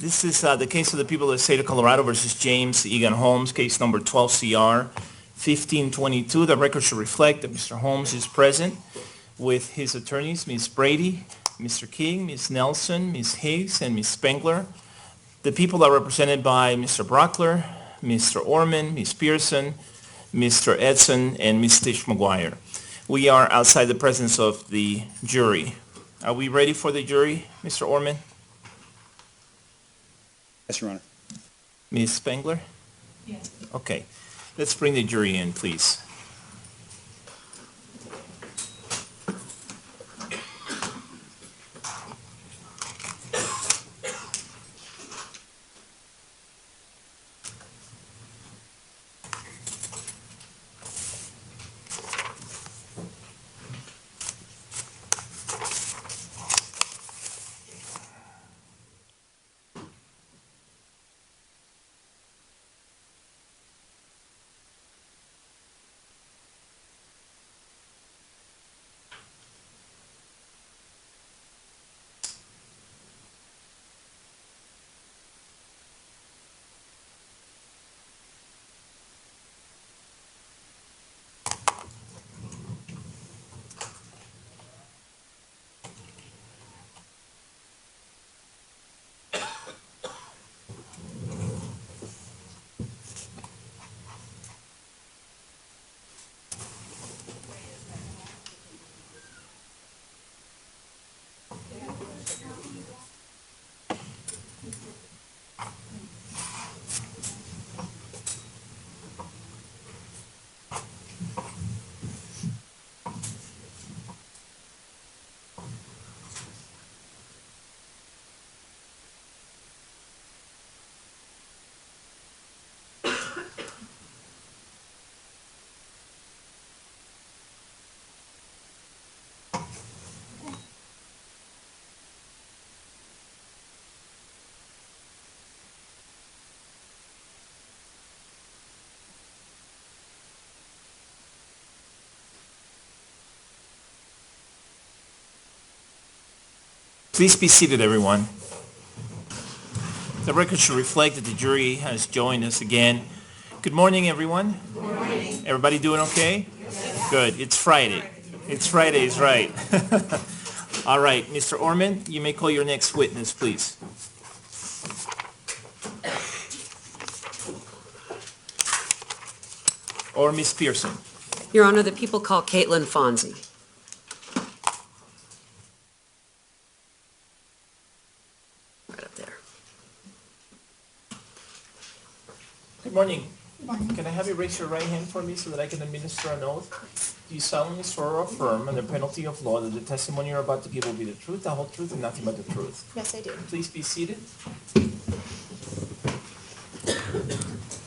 This is the case of the people of the state of Colorado versus James Egan Holmes, case number 12CR 1522. The record should reflect that Mr. Holmes is present with his attorneys, Ms. Brady, Mr. King, Ms. Nelson, Ms. Higgs, and Ms. Spengler. The people are represented by Mr. Brockler, Mr. Orman, Ms. Pearson, Mr. Edson, and Ms. Tish McGuire. We are outside the presence of the jury. Are we ready for the jury, Mr. Orman? Yes, Your Honor. Ms. Spengler? Yes. Okay. Let's bring the jury in, please. Please be seated, everyone. The record should reflect that the jury has joined us again. Good morning, everyone. Good morning. Everybody doing okay? Good. It's Friday. It's Fridays, right. All right, Mr. Orman, you may call your next witness, please. Or Ms. Pearson. Your Honor, the people call Caitlin Fonzie. Right up there. Good morning. Good morning. Can I have you raise your right hand for me so that I can administer an oath? Do you solemnly swear or affirm under penalty of law that the testimony you're about to give will be the truth, the whole truth, and nothing but the truth? Yes, I do. Please be seated.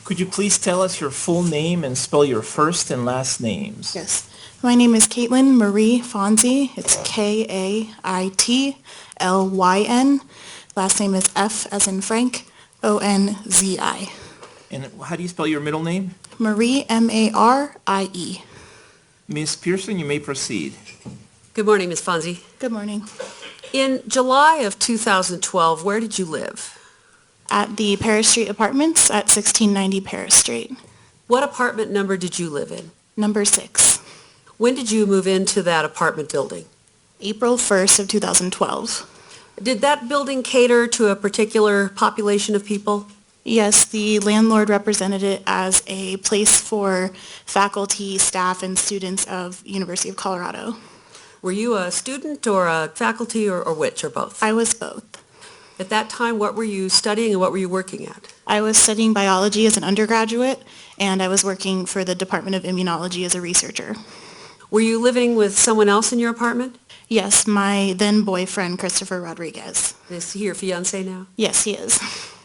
Could you please tell us your full name and spell your first and last names? Yes. My name is Caitlin Marie Fonzie. It's Kaitlyn. Last name is F as in Frank, Onzi. And how do you spell your middle name? Marie, Marie. Ms. Pearson, you may proceed. Good morning, Ms. Fonzie. Good morning. In July of 2012, where did you live? At the Paris Street Apartments at 1690 Paris Street. What apartment number did you live in? Number 6. When did you move into that apartment building? April 1st of 2012. Did that building cater to a particular population of people? Yes, the landlord represented it as a place for faculty, staff, and students of University of Colorado. Were you a student or a faculty or which, or both? I was both. At that time, what were you studying and what were you working at? I was studying biology as an undergraduate, and I was working for the Department of Immunology as a researcher. Were you living with someone else in your apartment? Yes, my then boyfriend, Christopher Rodriguez. Is he your fiancé now? Yes, he is.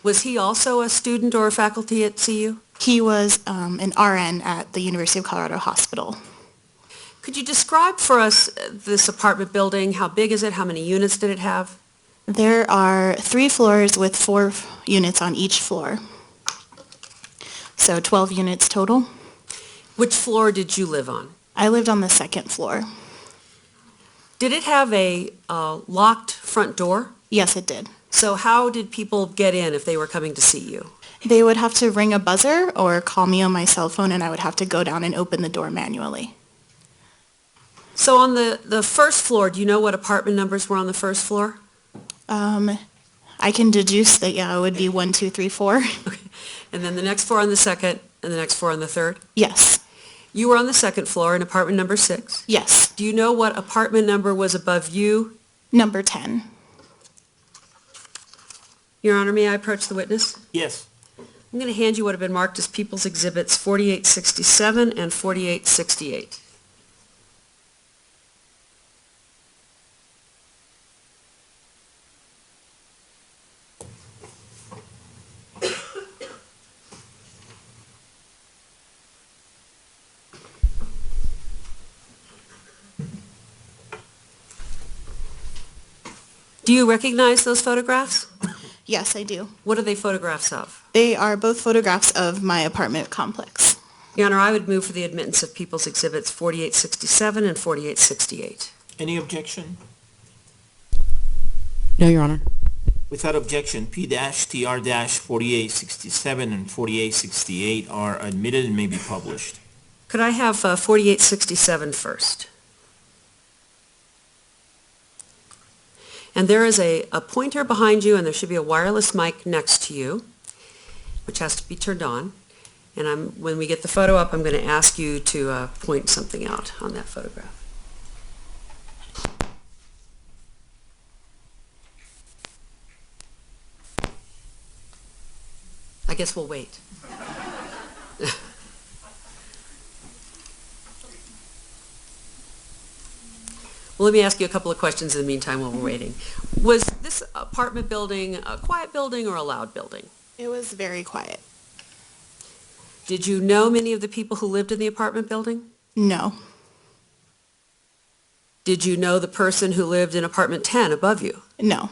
Was he also a student or a faculty at CU? He was an RN at the University of Colorado Hospital. Could you describe for us this apartment building? How big is it? How many units did it have? There are 3 floors with 4 units on each floor. So 12 units total. Which floor did you live on? I lived on the 2nd floor. Did it have a locked front door? Yes, it did. So how did people get in if they were coming to see you? They would have to ring a buzzer or call me on my cell phone, and I would have to go down and open the door manually. So on the first floor, do you know what apartment numbers were on the first floor? I can deduce that, yeah, it would be 1, 2, 3, 4. Okay. And then the next floor on the second, and the next floor on the third? Yes. You were on the second floor in apartment number 6. Yes. Do you know what apartment number was above you? Number 10. Your Honor, may I approach the witness? Yes. I'm going to hand you what have been marked as People's Exhibits 4867 and 4868. Do you recognize those photographs? Yes, I do. What are they photographs of? They are both photographs of my apartment complex. Your Honor, I would move for the admittance of People's Exhibits 4867 and 4868. Any objection? No, Your Honor. Without objection, P-TR-4867 and 4868 are admitted and may be published. Could I have 4867 first? And there is a pointer behind you, and there should be a wireless mic next to you, which has to be turned on. And when we get the photo up, I'm going to ask you to point something out on that photograph. I guess we'll wait. Well, let me ask you a couple of questions in the meantime while we're waiting. Was this apartment building a quiet building or a loud building? It was very quiet. Did you know many of the people who lived in the apartment building? No. Did you know the person who lived in apartment 10 above you? No.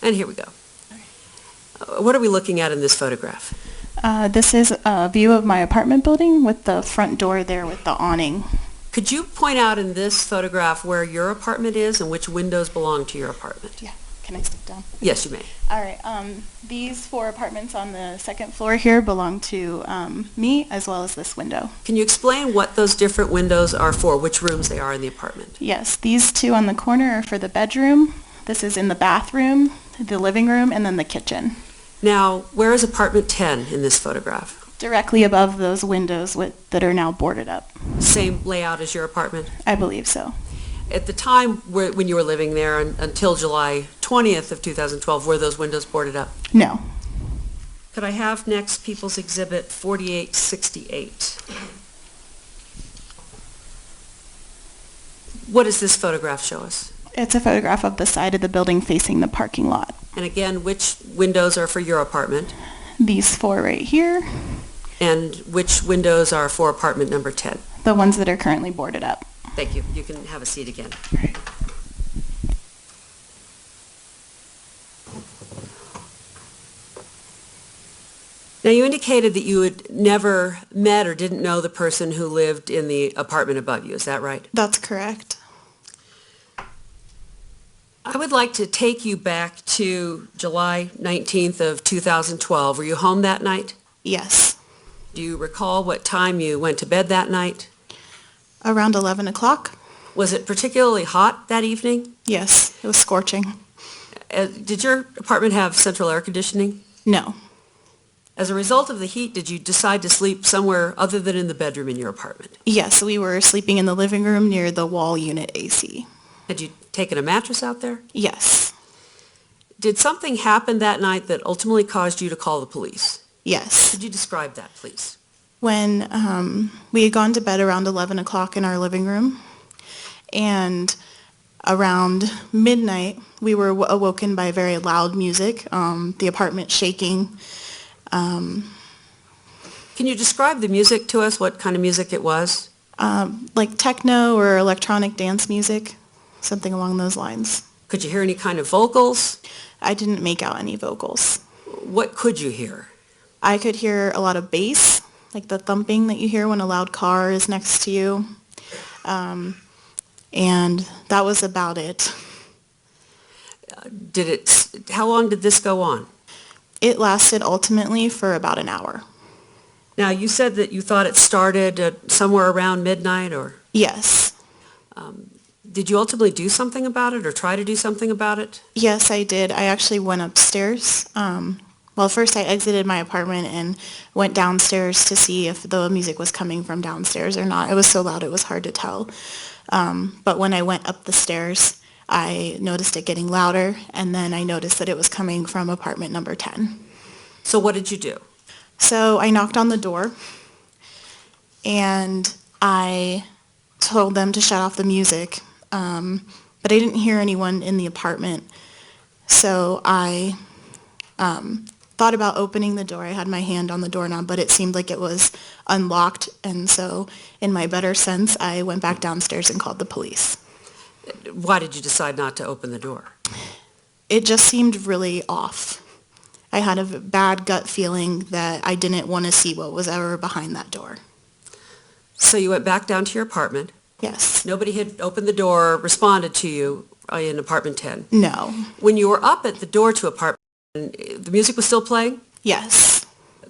And here we go. What are we looking at in this photograph? This is a view of my apartment building with the front door there with the awning. Could you point out in this photograph where your apartment is and which windows belong to your apartment? Yeah. Can I step down? Yes, you may. All right. These 4 apartments on the second floor here belong to me, as well as this window. Can you explain what those different windows are for, which rooms they are in the apartment? Yes. These 2 on the corner are for the bedroom. This is in the bathroom, the living room, and then the kitchen. Now, where is apartment 10 in this photograph? Directly above those windows that are now boarded up. Same layout as your apartment? I believe so. At the time when you were living there until July 20th of 2012, were those windows boarded up? No. Could I have next People's Exhibit 4868? What does this photograph show us? It's a photograph of the side of the building facing the parking lot. And again, which windows are for your apartment? These 4 right here, And which windows are for apartment number 10? the ones that are currently boarded up. Thank you. You can have a seat again. Now, you indicated that you had never met or didn't know the person who lived in the apartment above you. Is that right? That's correct. I would like to take you back to July 19th of 2012. Were you home that night? Yes. Do you recall what time you went to bed that night? Around 11 o'clock? Was it particularly hot that evening? Yes. It was scorching. Did your apartment have central air conditioning? No. As a result of the heat, did you decide to sleep somewhere other than in the bedroom in your apartment? Yes, we were sleeping in the living room near the wall unit AC. Had you taken a mattress out there? Yes. Did something happen that night that ultimately caused you to call the police? Yes. Could you describe that, please? When we had gone to bed around 11 o'clock in our living room, and around midnight, we were awoken by very loud music, the apartment shaking. Can you describe the music to us, what kind of music it was? Like techno or electronic dance music, something along those lines. Could you hear any kind of vocals? I didn't make out any vocals. What could you hear? I could hear a lot of bass, like the thumping that you hear when a loud car is next to you. and that was about it. How long did this go on? It lasted ultimately for about an hour. Now, you said that you thought it started somewhere around midnight, or Yes. did you ultimately do something about it or try to do something about it? Yes, I did. I actually went upstairs. Well, first I exited my apartment and went downstairs to see if the music was coming from downstairs or not. It was so loud it was hard to tell. But when I went up the stairs, I noticed it getting louder, and then I noticed that it was coming from apartment number 10. So what did you do? So I knocked on the door, and I told them to shut off the music, but I didn't hear anyone in the apartment. So I thought about opening the door. I had my hand on the doorknob, but it seemed like it was unlocked, and so in my better sense, I went back downstairs and called the police. Why did you decide not to open the door? It just seemed really off. I had a bad gut feeling that I didn't want to see what was ever behind that door. So you went back down to your apartment. Yes. Nobody had opened the door, responded to you in apartment 10. No. When you were up at the door to apartment 10, the music was still playing? Yes.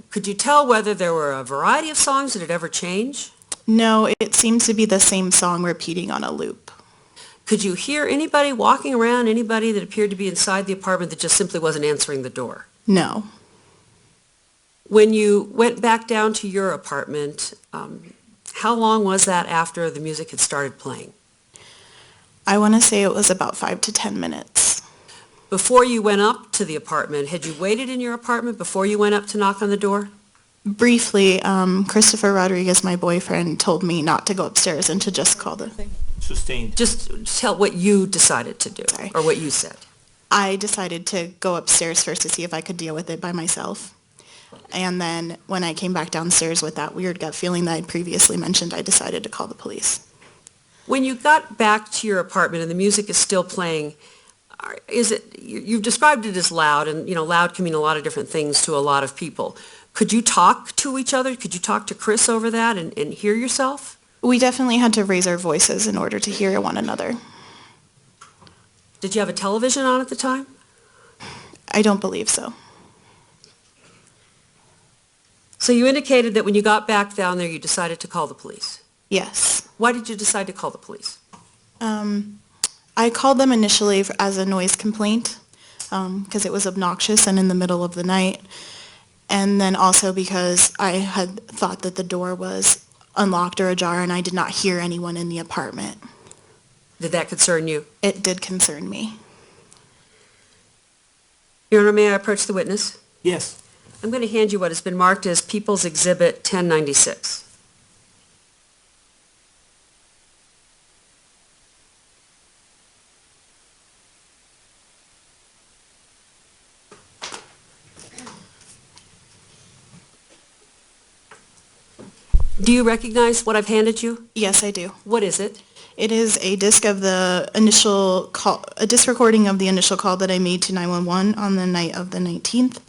Could you tell whether there were a variety of songs? Did it ever change? No, it seemed to be the same song repeating on a loop. Could you hear anybody walking around, anybody that appeared to be inside the apartment that just simply wasn't answering the door? No. When you went back down to your apartment, how long was that after the music had started playing? I want to say it was about 5 to 10 minutes. Before you went up to the apartment, had you waited in your apartment before you went up to knock on the door? Briefly, Christopher Rodriguez, my boyfriend, told me not to go upstairs and to just call the... Sustained. Just tell what you decided to do, Sorry. or what you said. I decided to go upstairs first to see if I could deal with it by myself. And then when I came back downstairs with that weird gut feeling that I'd previously mentioned, I decided to call the police. When you got back to your apartment and the music is still playing, you've described it as loud, and loud can mean a lot of different things to a lot of people. Could you talk to each other? Could you talk to Chris over that and hear yourself? We definitely had to raise our voices in order to hear one another. Did you have a television on at the time? I don't believe so. So you indicated that when you got back down there, you decided to call the police. Yes. Why did you decide to call the police? I called them initially as a noise complaint because it was obnoxious and in the middle of the night. And then also because I had thought that the door was unlocked or ajar and I did not hear anyone in the apartment. Did that concern you? It did concern me. Your Honor, may I approach the witness? Yes. I'm going to hand you what has been marked as People's Exhibit 1096. Do you recognize what I've handed you? Yes, I do. What is it? It is a disc of the initial call, a disc recording of the initial call that I made to 911 on the night of the 19th,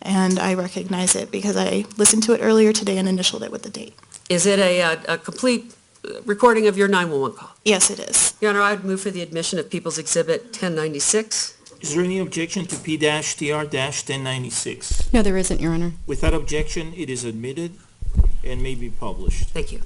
and I recognize it because I listened to it earlier today and initialed it with the date. Is it a complete recording of your 911 call? Yes, it is. Your Honor, I would move for the admission of People's Exhibit 1096. Is there any objection to P-TR-1096? No, there isn't, Your Honor. Without objection, it is admitted and may be published. Thank you.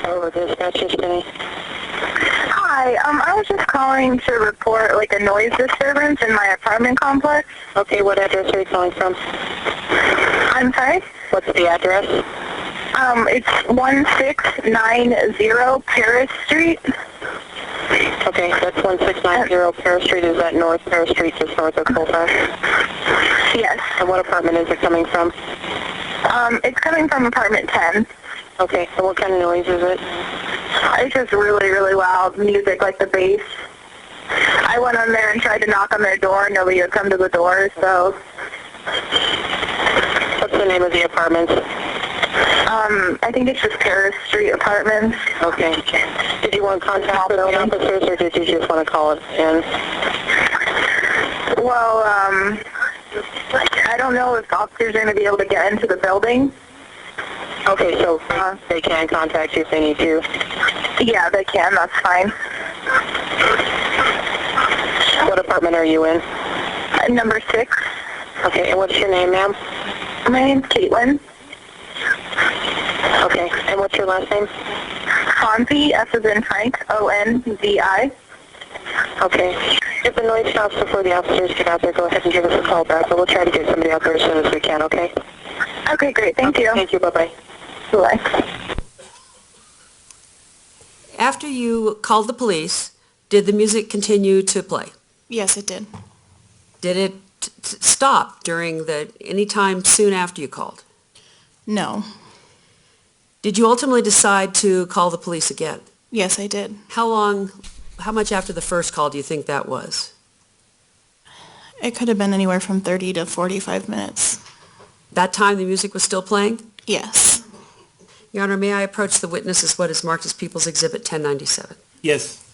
Over dispatch today. Hi, I was just calling to report like a noise disturbance in my apartment complex. Okay, what address are you calling from? I'm sorry? What's the address? It's 1690 Paris Street. Okay, that's 1690 Paris Street. Is that North Paris Street, just north of Colfax? Yes. And what apartment is it coming from? It's coming from apartment 10. Okay, and what kind of noise is it? It's just really, really loud music, like the bass. I went on there and tried to knock on their door. Nobody would come to the door, so... What's the name of the apartment? I think it's just Paris Street Apartments. Okay. Did you want contact with the officers, or did you just want to call it in? Well, I don't know if officers are going to be able to get into the building. Okay, so they can contact you if they need to. Yeah, they can. That's fine. What apartment are you in? Number 6. Okay, and what's your name, ma'am? My name's Caitlin. Okay, and what's your last name? Fonzie, F as in Frank, O-N-Z-I. Okay. If the noise stops before the officers get out there, go ahead and give us a call back, but we'll try to get somebody out there as soon as we can, okay? Okay, great. Thank you. Thank you. Bye-bye. Bye. After you called the police, did the music continue to play? Yes, it did. Did it stop during any time soon after you called? No. Did you ultimately decide to call the police again? Yes, I did. How much after the first call do you think that was? It could have been anywhere from 30 to 45 minutes. That time the music was still playing? Yes. Your Honor, may I approach the witness as what is marked as People's Exhibit 1097? Yes.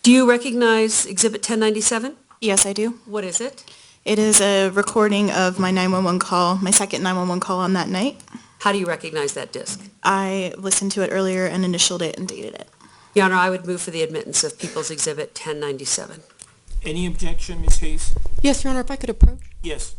Do you recognize Exhibit 1097? Yes, I do. What is it? It is a recording of my 911 call, my second 911 call on that night. How do you recognize that disc? I listened to it earlier and initialed it and dated it. Your Honor, I would move for the admittance of People's Exhibit 1097. Any objection, Ms. Hayes? Yes, Your Honor, if I could approach. Yes.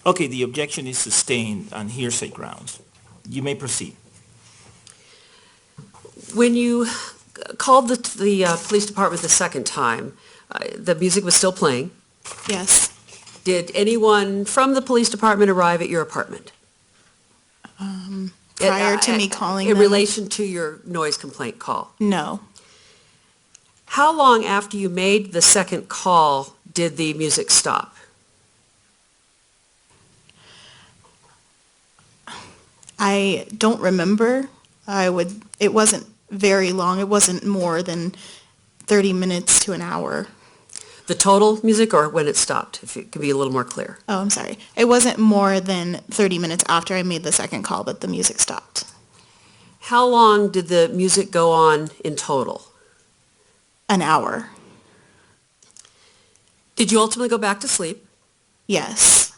Okay, the objection is sustained on hearsay grounds. You may proceed. When you called the police department the second time, the music was still playing. Yes. Did anyone from the police department arrive at your apartment? Prior to me calling In them? relation to your noise complaint call? No. How long after you made the second call did the music stop? I don't remember. It wasn't very long. It wasn't more than 30 minutes to an hour. The total music or when it stopped, if it could be a little more clear? Oh, I'm sorry. It wasn't more than 30 minutes after I made the second call, but the music stopped. How long did the music go on in total? An hour. Did you ultimately go back to sleep? Yes.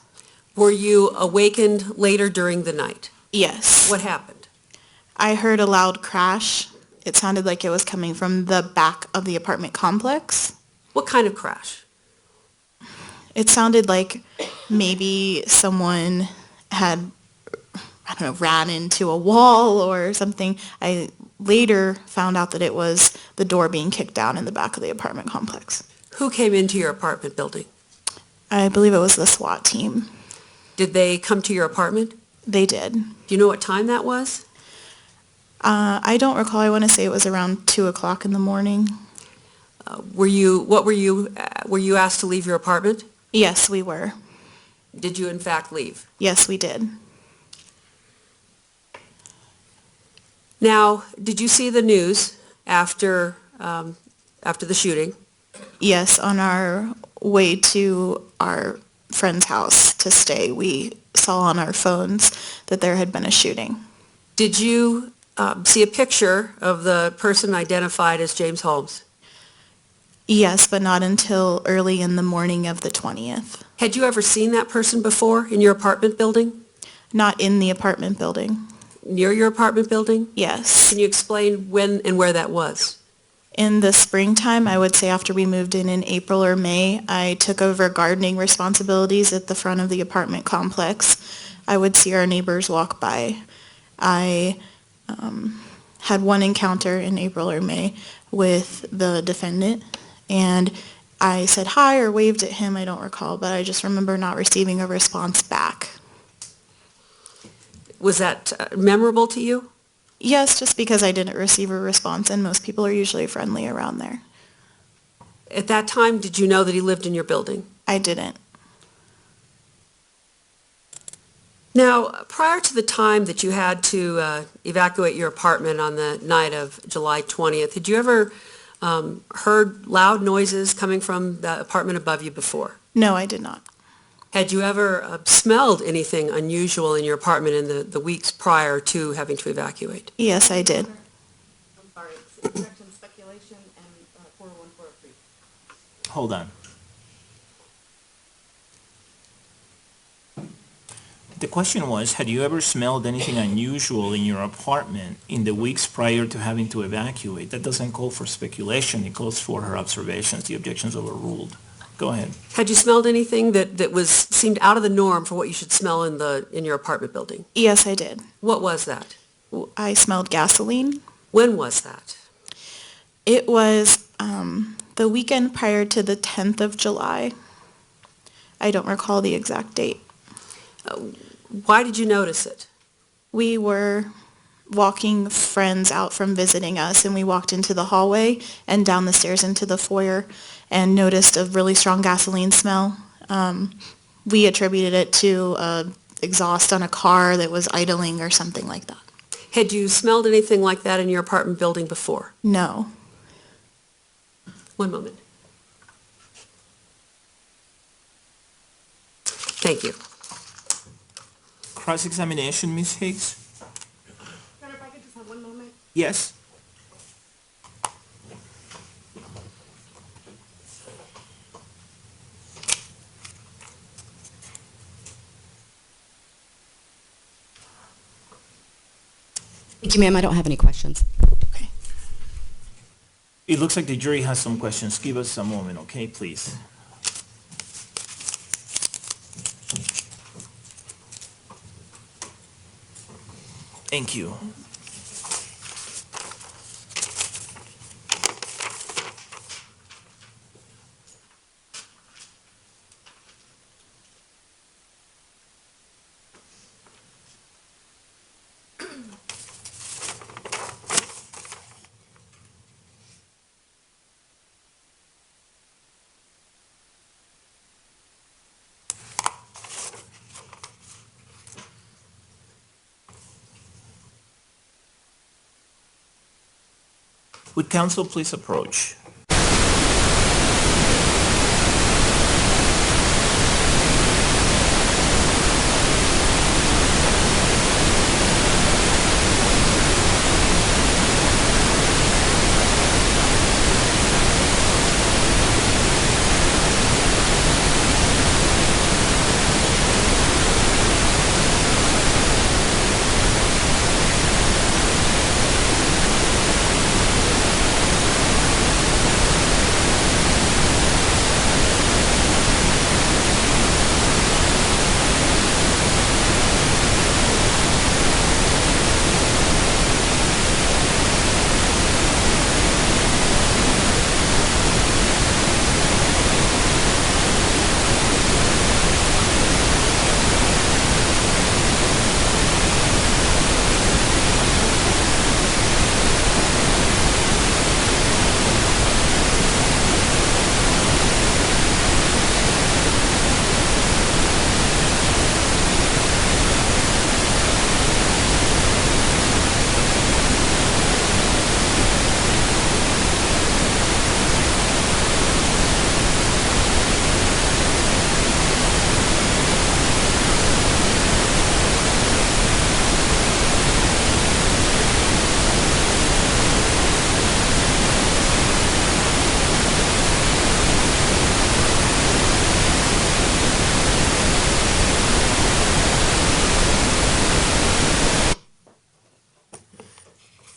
Were you awakened later during the night? Yes. What happened? I heard a loud crash. It sounded like it was coming from the back of the apartment complex. What kind of crash? It sounded like maybe someone had, I don't know, ran into a wall or something. I later found out that it was the door being kicked down in the back of the apartment complex. Who came into your apartment building? I believe it was the SWAT team. Did they come to your apartment? They did. Do you know what time that was? I don't recall. I want to say it was around 2 o'clock in the morning. Were you asked to leave your apartment? Yes, we were. Did you in fact leave? Yes, we did. Now, did you see the news after the shooting? Yes, on our way to our friend's house to stay, we saw on our phones that there had been a shooting. Did you see a picture of the person identified as James Holmes? Yes, but not until early in the morning of the 20th. Had you ever seen that person before in your apartment building? Not in the apartment building. Near your apartment building? Yes. Can you explain when and where that was? In the springtime, I would say after we moved in April or May, I took over gardening responsibilities at the front of the apartment complex. I would see our neighbors walk by. I had one encounter in April or May with the defendant, and I said hi or waved at him, I don't recall, but I just remember not receiving a response back. Was that memorable to you? Yes, just because I didn't receive a response, and most people are usually friendly around there. At that time, did you know that he lived in your building? I didn't. Now, prior to the time that you had to evacuate your apartment on the night of July 20th, had you ever heard loud noises coming from the apartment above you before? No, I did not. Had you ever smelled anything unusual in your apartment in the weeks prior to having to evacuate? Yes, I did. I'm sorry, section speculation and 401, 403. Hold on. The question was, had you ever smelled anything unusual in your apartment in the weeks prior to having to evacuate? That doesn't call for speculation, it calls for her observations. The objection's overruled. Go ahead. Had you smelled anything that seemed out of the norm for what you should smell in your apartment building? Yes, I did. What was that? I smelled gasoline. When was that? It was the weekend prior to the 10th of July. I don't recall the exact date. Why did you notice it? We were walking friends out from visiting us, and we walked into the hallway and down the stairs into the foyer and noticed a really strong gasoline smell. We attributed it to exhaust on a car that was idling or something like that. Had you smelled anything like that in your apartment building before? No. One moment. Thank you. Cross-examination, Ms. Higgs? If I could just have one moment. Yes? Thank you, ma'am. I don't have any questions. Okay. It looks like the jury has some questions. Give us a moment, okay, please? Thank you. Would counsel please approach?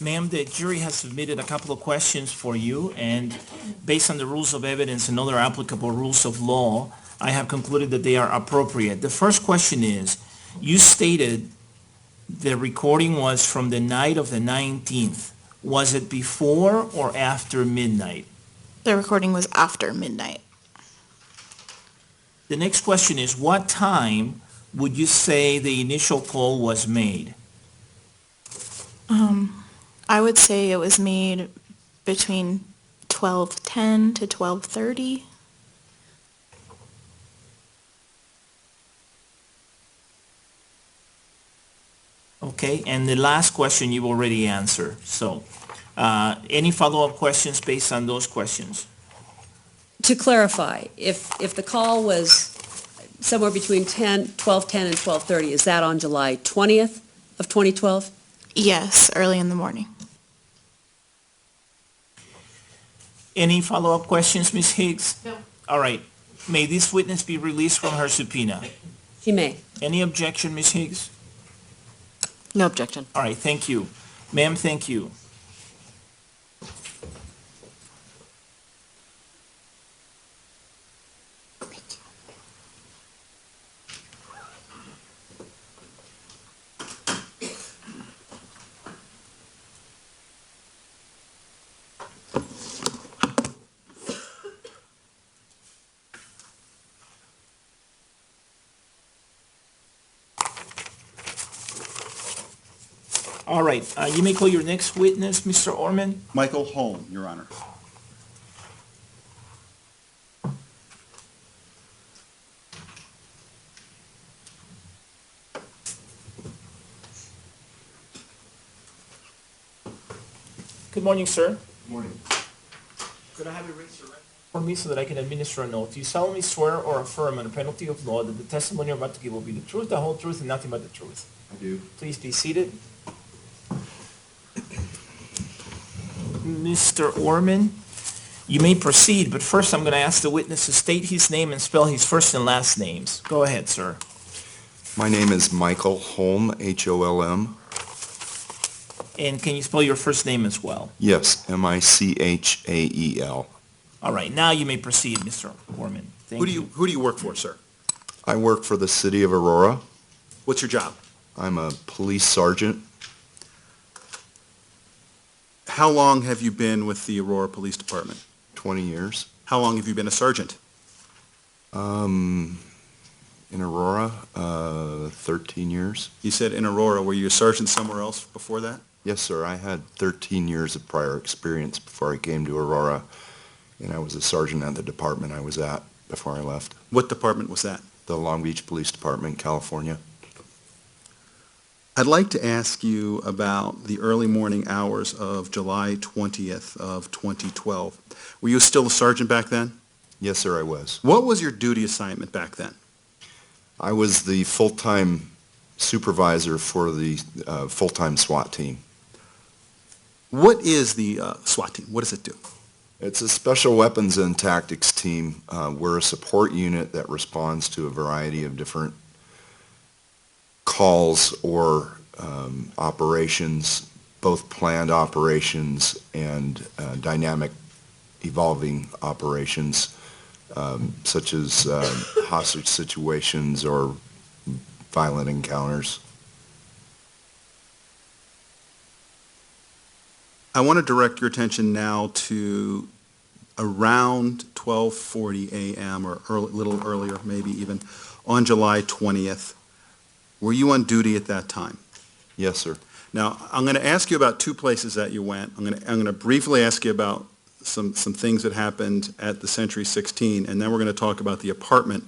Ma'am, the jury has submitted a couple of questions for you, and based on the rules of evidence and other applicable rules of law, I have concluded that they are appropriate. The first question is, you stated the recording was from the night of the 19th. Was it before or after midnight? The recording was after midnight. The next question is, what time would you say the initial call was made? I would say it was made between 12:10 to 12:30. Okay, and the last question you've already answered. So, any follow-up questions based on those questions? To clarify, if the call was somewhere between 12:10 and 12:30, is that on July 20th of 2012? Yes, early in the morning. Any follow-up questions, Ms. Higgs? No. All right. May this witness be released from her subpoena? He may. Any objection, Ms. Higgs? No objection. All right, thank you. Ma'am, thank you. All right, you may call your next witness, Mr. Orman. Michael Holmes, Your Honor. Good morning, sir. Good morning. Could I have you raise your right hand for me so that I can administer an oath? Do you solemnly swear or affirm under penalty of law that the testimony you're about to give will be the truth, the whole truth, and nothing but the truth? I do. Please be seated. Mr. Orman, you may proceed, but first I'm going to ask the witness to state his name and spell his first and last names. Go ahead, sir. My name is Michael Holm, Holm. And can you spell your first name as well? Yes, Michael. All right, now you may proceed, Mr. Orman. Thank you. Who do you work for, sir? I work for the city of Aurora. What's your job? I'm a police sergeant. How long have you been with the Aurora Police Department? 20 years. How long have you been a sergeant? In Aurora, 13 years. You said in Aurora. Were you a sergeant somewhere else before that? Yes, sir. I had 13 years of prior experience before I came to Aurora, and I was a sergeant at the department I was at before I left. What department was that? The Long Beach Police Department, California. I'd like to ask you about the early morning hours of July 20th of 2012. Were you still a sergeant back then? Yes, sir, I was. What was your duty assignment back then? I was the full-time supervisor for the full-time SWAT team. What is the SWAT team? What does it do? It's a special weapons and tactics team. We're a support unit that responds to a variety of different calls or operations, both planned operations and dynamic evolving operations, such as hostage situations or violent encounters. I want to direct your attention now to around 12:40 a.m. or a little earlier, maybe even, on July 20th. Were you on duty at that time? Yes, sir. Now, I'm going to ask you about two places that you went. I'm going to briefly ask you about some things that happened at the Century 16, and then we're going to talk about the apartment.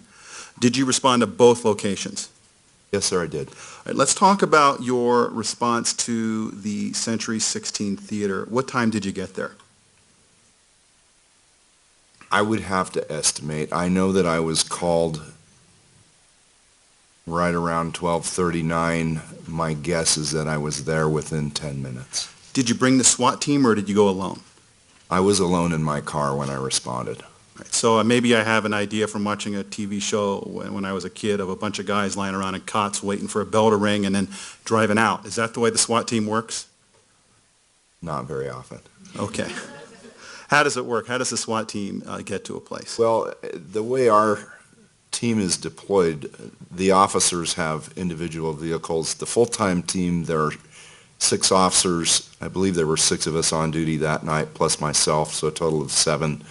Did you respond to both locations? Yes, sir, I did. All right, let's talk about your response to the Century 16 Theater. What time did you get there? I would have to estimate. I know that I was called right around 12:39. My guess is that I was there within 10 minutes. Did you bring the SWAT team or did you go alone? I was alone in my car when I responded. Right, so maybe I have an idea from watching a TV show when I was a kid of a bunch of guys lying around in cots waiting for a bell to ring and then driving out. Is that the way the SWAT team works? Not very often. Okay. How does it work? How does the SWAT team get to a place? Well, the way our team is deployed, the officers have individual vehicles. The full-time team, there are 6 officers. I believe there were 6 of us on duty that night, plus myself, so a total of 7.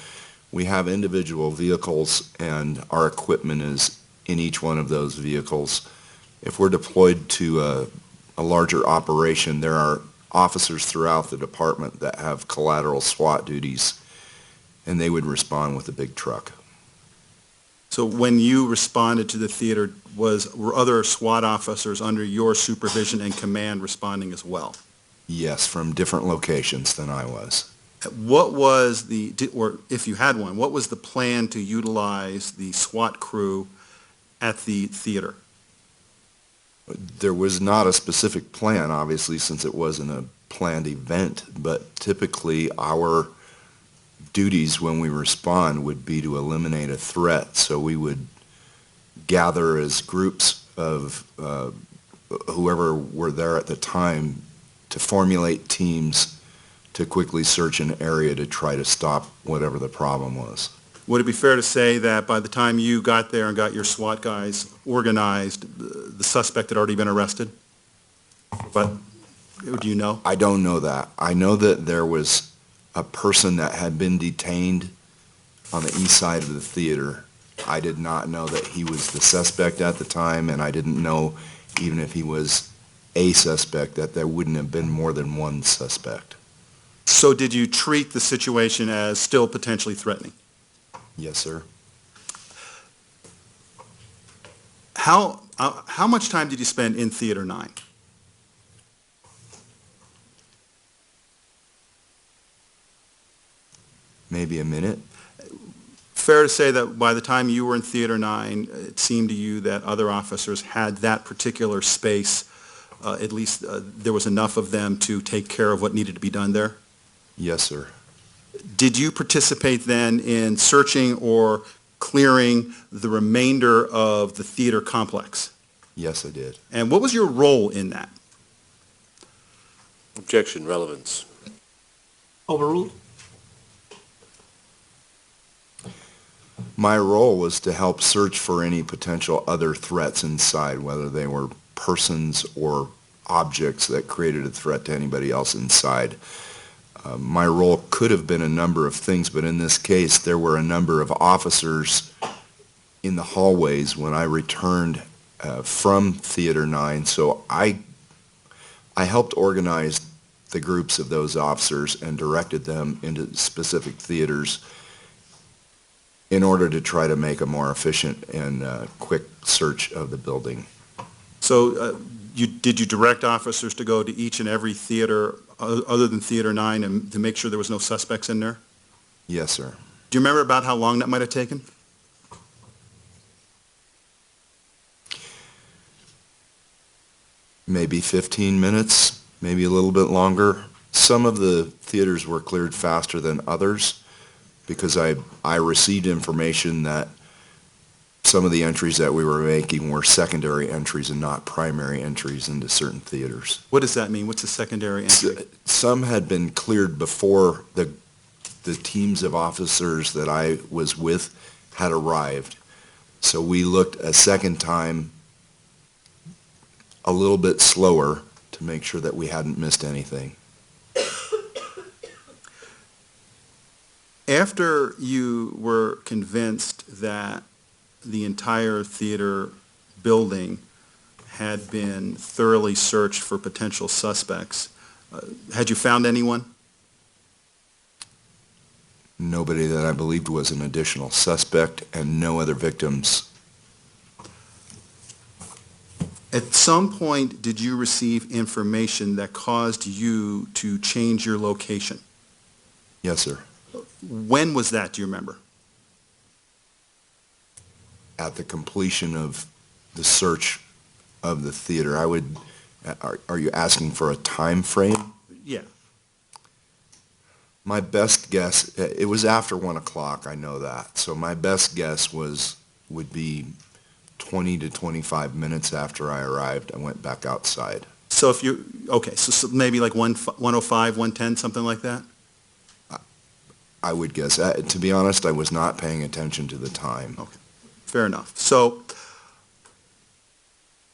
We have individual vehicles, and our equipment is in each one of those vehicles. If we're deployed to a larger operation, there are officers throughout the department that have collateral SWAT duties, and they would respond with a big truck. So when you responded to the theater, were other SWAT officers under your supervision and command responding as well? Yes, from different locations than I was. What was or if you had one, what was the plan to utilize the SWAT crew at the theater? There was not a specific plan, obviously, since it wasn't a planned event, but typically our duties when we respond would be to eliminate a threat. So we would gather as groups of whoever were there at the time to formulate teams to quickly search an area to try to stop whatever the problem was. Would it be fair to say that by the time you got there and got your SWAT guys organized, the suspect had already been arrested? But do you know? I don't know that. I know that there was a person that had been detained on the east side of the theater. I did not know that he was the suspect at the time, and I didn't know even if he was a suspect that there wouldn't have been more than one suspect. So did you treat the situation as still potentially threatening? Yes, sir. How much time did you spend in Theater 9? Maybe a minute. Fair to say that by the time you were in Theater 9, it seemed to you that other officers had that particular space, at least there was enough of them to take care of what needed to be done there? Yes, sir. Did you participate then in searching or clearing the remainder of the theater complex? Yes, I did. And what was your role in that? Objection, relevance. Overruled. My role was to help search for any potential other threats inside, whether they were persons or objects that created a threat to anybody else inside. My role could have been a number of things, but in this case, there were a number of officers in the hallways when I returned from Theater 9, so I helped organize the groups of those officers and directed them into specific theaters in order to try to make a more efficient and quick search of the building. So did you direct officers to go to each and every theater other than Theater 9 and to make sure there was no suspects in there? Yes, sir. Do you remember about how long that might have taken? Maybe 15 minutes, maybe a little bit longer. Some of the theaters were cleared faster than others because I received information that some of the entries that we were making were secondary entries and not primary entries into certain theaters. What does that mean? What's a secondary entry? Some had been cleared before the teams of officers that I was with had arrived. So we looked a second time a little bit slower to make sure that we hadn't missed anything. After you were convinced that the entire theater building had been thoroughly searched for potential suspects, had you found anyone? Nobody that I believed was an additional suspect and no other victims. At some point, did you receive information that caused you to change your location? Yes, sir. When was that, do you remember? At the completion of the search of the theater. Are you asking for a time frame? Yeah. My best guess, it was after 1 o'clock, I know that. So my best guess would be 20 to 25 minutes after I arrived, I went back outside. So so maybe like 105, 110, something like that? I would guess. To be honest, I was not paying attention to the time. Okay, fair enough. So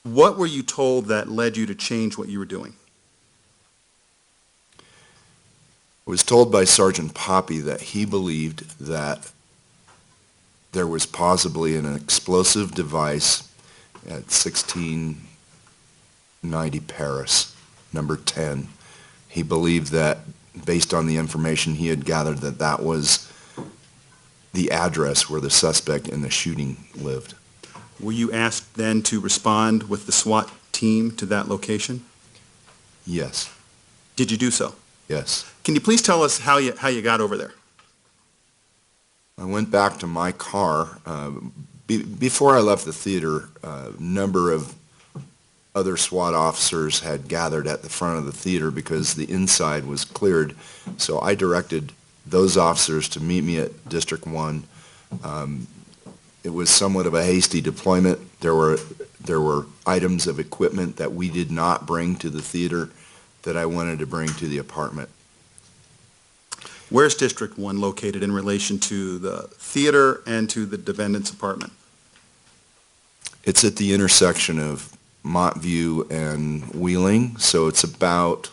what were you told that led you to change what you were doing? I was told by Sergeant Poppy that he believed that there was possibly an explosive device at 1690 Paris, number 10. He believed that, based on the information he had gathered, that was the address where the suspect in the shooting lived. Were you asked then to respond with the SWAT team to that location? Yes. Did you do so? Yes. Can you please tell us how you got over there? I went back to my car. Before I left the theater, a number of other SWAT officers had gathered at the front of the theater because the inside was cleared. So I directed those officers to meet me at District 1. It was somewhat of a hasty deployment. There were items of equipment that we did not bring to the theater that I wanted to bring to the apartment. Where's District 1 located in relation to the theater and to the defendant's apartment? It's at the intersection of Montview and Wheeling, so it's about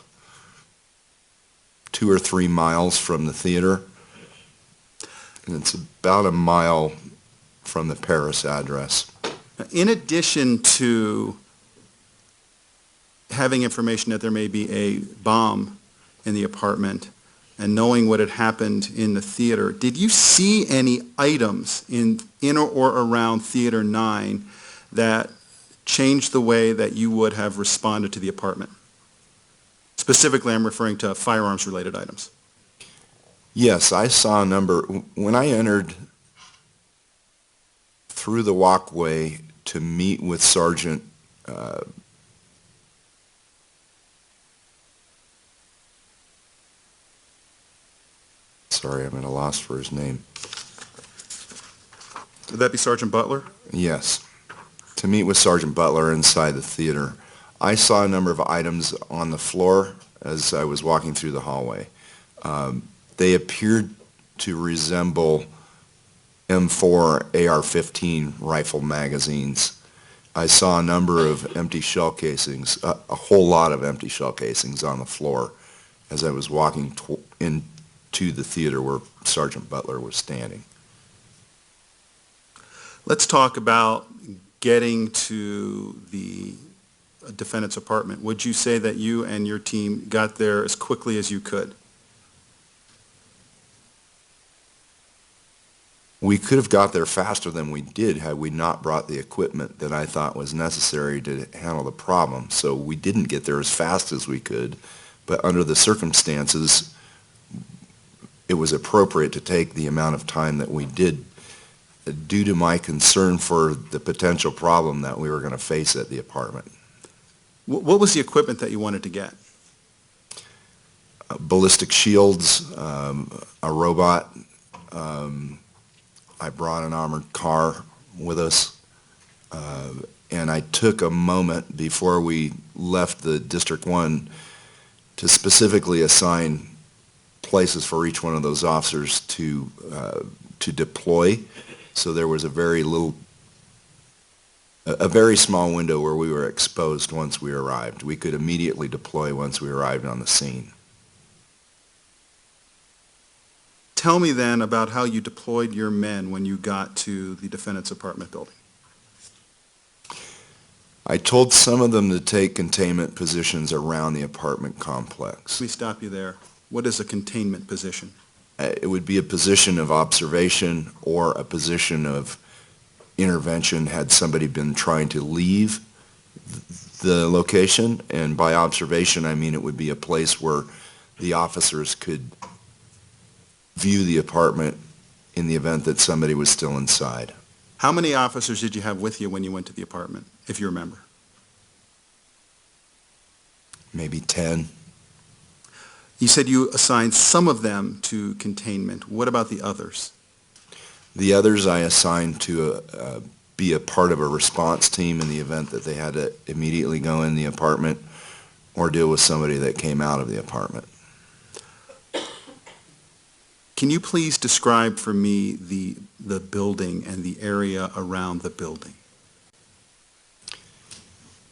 2 or 3 miles from the theater, and it's about a mile from the Paris address. In addition to having information that there may be a bomb in the apartment and knowing what had happened in the theater, did you see any items in or around Theater 9 that changed the way that you would have responded to the apartment? Specifically, I'm referring to firearms-related items. Yes, I saw a number. When I entered through the walkway to meet with Sergeant sorry, I'm at a loss for his name. Would that be Sergeant Butler? Yes. To meet with Sergeant Butler inside the theater, I saw a number of items on the floor as I was walking through the hallway. They appeared to resemble M4 AR-15 rifle magazines. I saw a number of empty shell casings, a whole lot of empty shell casings on the floor as I was walking into the theater where Sergeant Butler was standing. Let's talk about getting to the defendant's apartment. Would you say that you and your team got there as quickly as you could? We could have got there faster than we did had we not brought the equipment that I thought was necessary to handle the problem. So we didn't get there as fast as we could, but under the circumstances, it was appropriate to take the amount of time that we did due to my concern for the potential problem that we were going to face at the apartment. What was the equipment that you wanted to get? Ballistic shields, a robot. I brought an armored car with us, and I took a moment before we left the District 1 to specifically assign places for each one of those officers to deploy. So there was a very small window where we were exposed once we arrived. We could immediately deploy once we arrived on the scene. Tell me then about how you deployed your men when you got to the defendant's apartment building. I told some of them to take containment positions around the apartment complex. Let me stop you there. What is a containment position? It would be a position of observation or a position of intervention had somebody been trying to leave the location. And by observation, I mean it would be a place where the officers could view the apartment in the event that somebody was still inside. How many officers did you have with you when you went to the apartment, if you remember? Maybe 10. You said you assigned some of them to containment. What about the others? The others I assigned to be a part of a response team in the event that they had to immediately go in the apartment or deal with somebody that came out of the apartment. Can you please describe for me the building and the area around the building?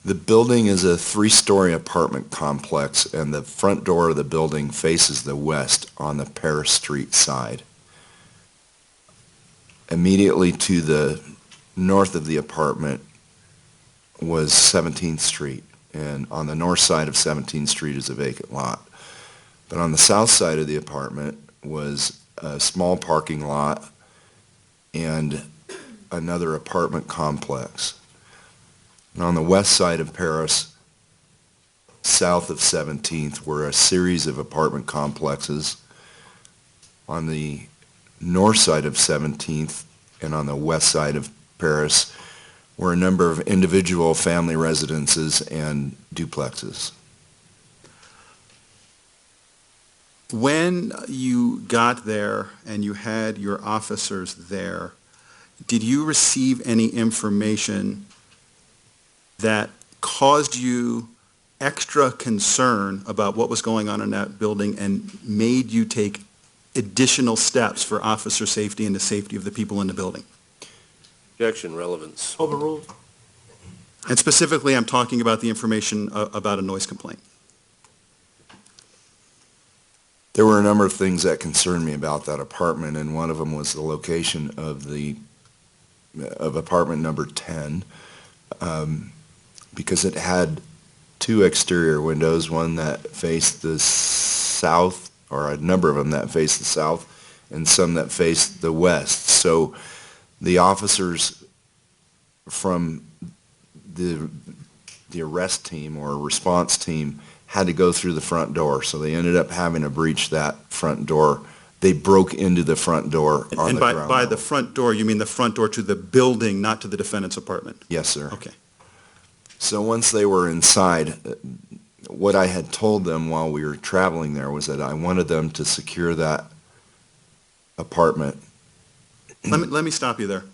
The building is a 3-story apartment complex, and the front door of the building faces the west on the Paris Street side. Immediately to the north of the apartment was 17th Street, and on the north side of 17th Street is a vacant lot. But on the south side of the apartment was a small parking lot and another apartment complex. And on the west side of Paris, south of 17th, were a series of apartment complexes. On the north side of 17th and on the west side of Paris were a number of individual family residences and duplexes. When you got there and you had your officers there, did you receive any information that caused you extra concern about what was going on in that building and made you take additional steps for officer safety and the safety of the people in the building? Objection, relevance. Overruled. And specifically, I'm talking about the information about a noise complaint. There were a number of things that concerned me about that apartment, and one of them was the location of apartment number 10, because it had 2 exterior windows, one that faced the south, or a number of them that faced the south, and some that faced the west. So the officers from the arrest team or response team had to go through the front door, so they ended up having to breach that front door. They broke into the front door on the ground And by level. the front door, you mean the front door to the building, not to the defendant's apartment? Yes, sir. Okay. So once they were inside, what I had told them while we were traveling there was that I wanted them to secure that apartment. Let me stop you there.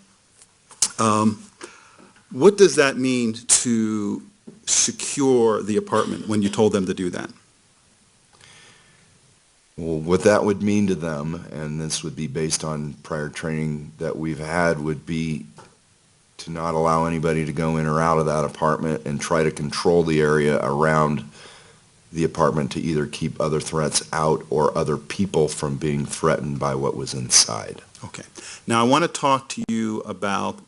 What does that mean to secure the apartment when you told them to do that? Well, what that would mean to them, and this would be based on prior training that we've had, would be to not allow anybody to go in or out of that apartment and try to control the area around the apartment to either keep other threats out or other people from being threatened by what was inside. Okay. Now, I want to talk to you about,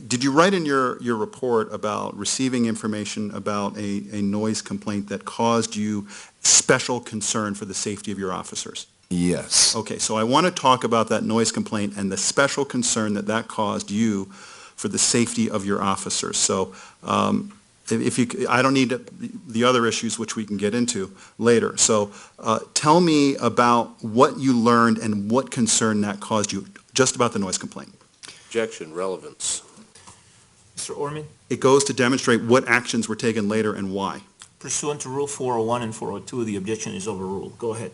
did you write in your report about receiving information about a noise complaint that caused you special concern for the safety of your officers? Yes. Okay, so I want to talk about that noise complaint and the special concern that that caused you for the safety of your officers. So if you, I don't need the other issues which we can get into later. So tell me about what you learned and what concern that caused you, just about the noise complaint. Objection, relevance. Mr. Orman, It goes to demonstrate what actions were taken later and why. pursuant to Rule 401 and 402, the objection is overruled. Go ahead.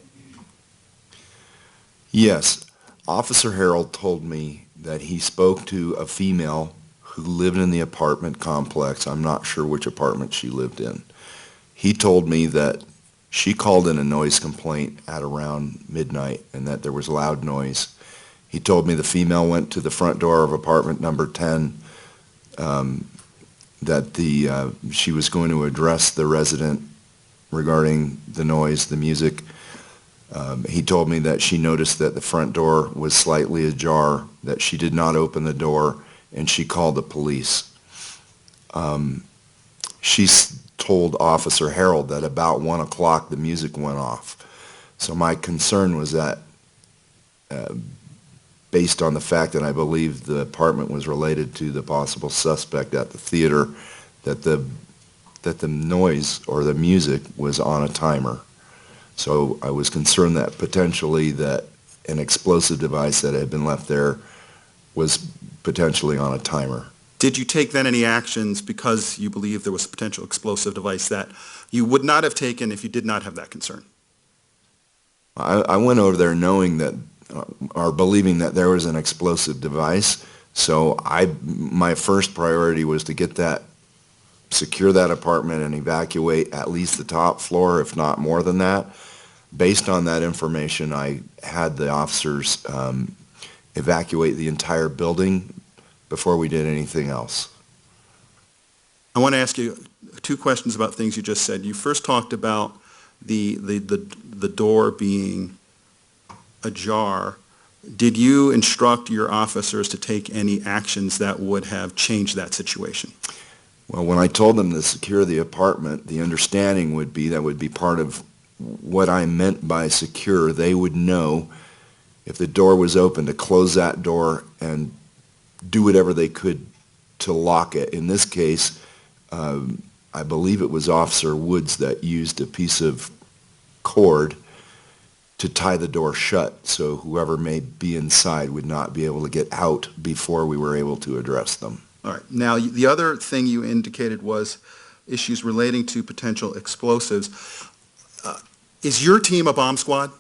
Yes. Officer Harold told me that he spoke to a female who lived in the apartment complex. I'm not sure which apartment she lived in. He told me that she called in a noise complaint at around midnight and that there was loud noise. He told me the female went to the front door of apartment number 10, that she was going to address the resident regarding the noise, the music. He told me that she noticed that the front door was slightly ajar, that she did not open the door, and she called the police. She told Officer Harold that about 1 o'clock the music went off. So my concern was that, based on the fact that I believe the apartment was related to the possible suspect at the theater, that the noise or the music was on a timer. So I was concerned that potentially that an explosive device that had been left there was potentially on a timer. Did you take then any actions because you believe there was a potential explosive device that you would not have taken if you did not have that concern? I went over there knowing that, or believing that there was an explosive device. So my first priority was to secure that apartment and evacuate at least the top floor, if not more than that. Based on that information, I had the officers evacuate the entire building before we did anything else. I want to ask you two questions about things you just said. You first talked about the door being ajar. Did you instruct your officers to take any actions that would have changed that situation? Well, when I told them to secure the apartment, the understanding would be that would be part of what I meant by secure. They would know if the door was open to close that door and do whatever they could to lock it. In this case, I believe it was Officer Woods that used a piece of cord to tie the door shut, so whoever may be inside would not be able to get out before we were able to address them. All right. Now, the other thing you indicated was issues relating to potential explosives. Is your team a bomb squad?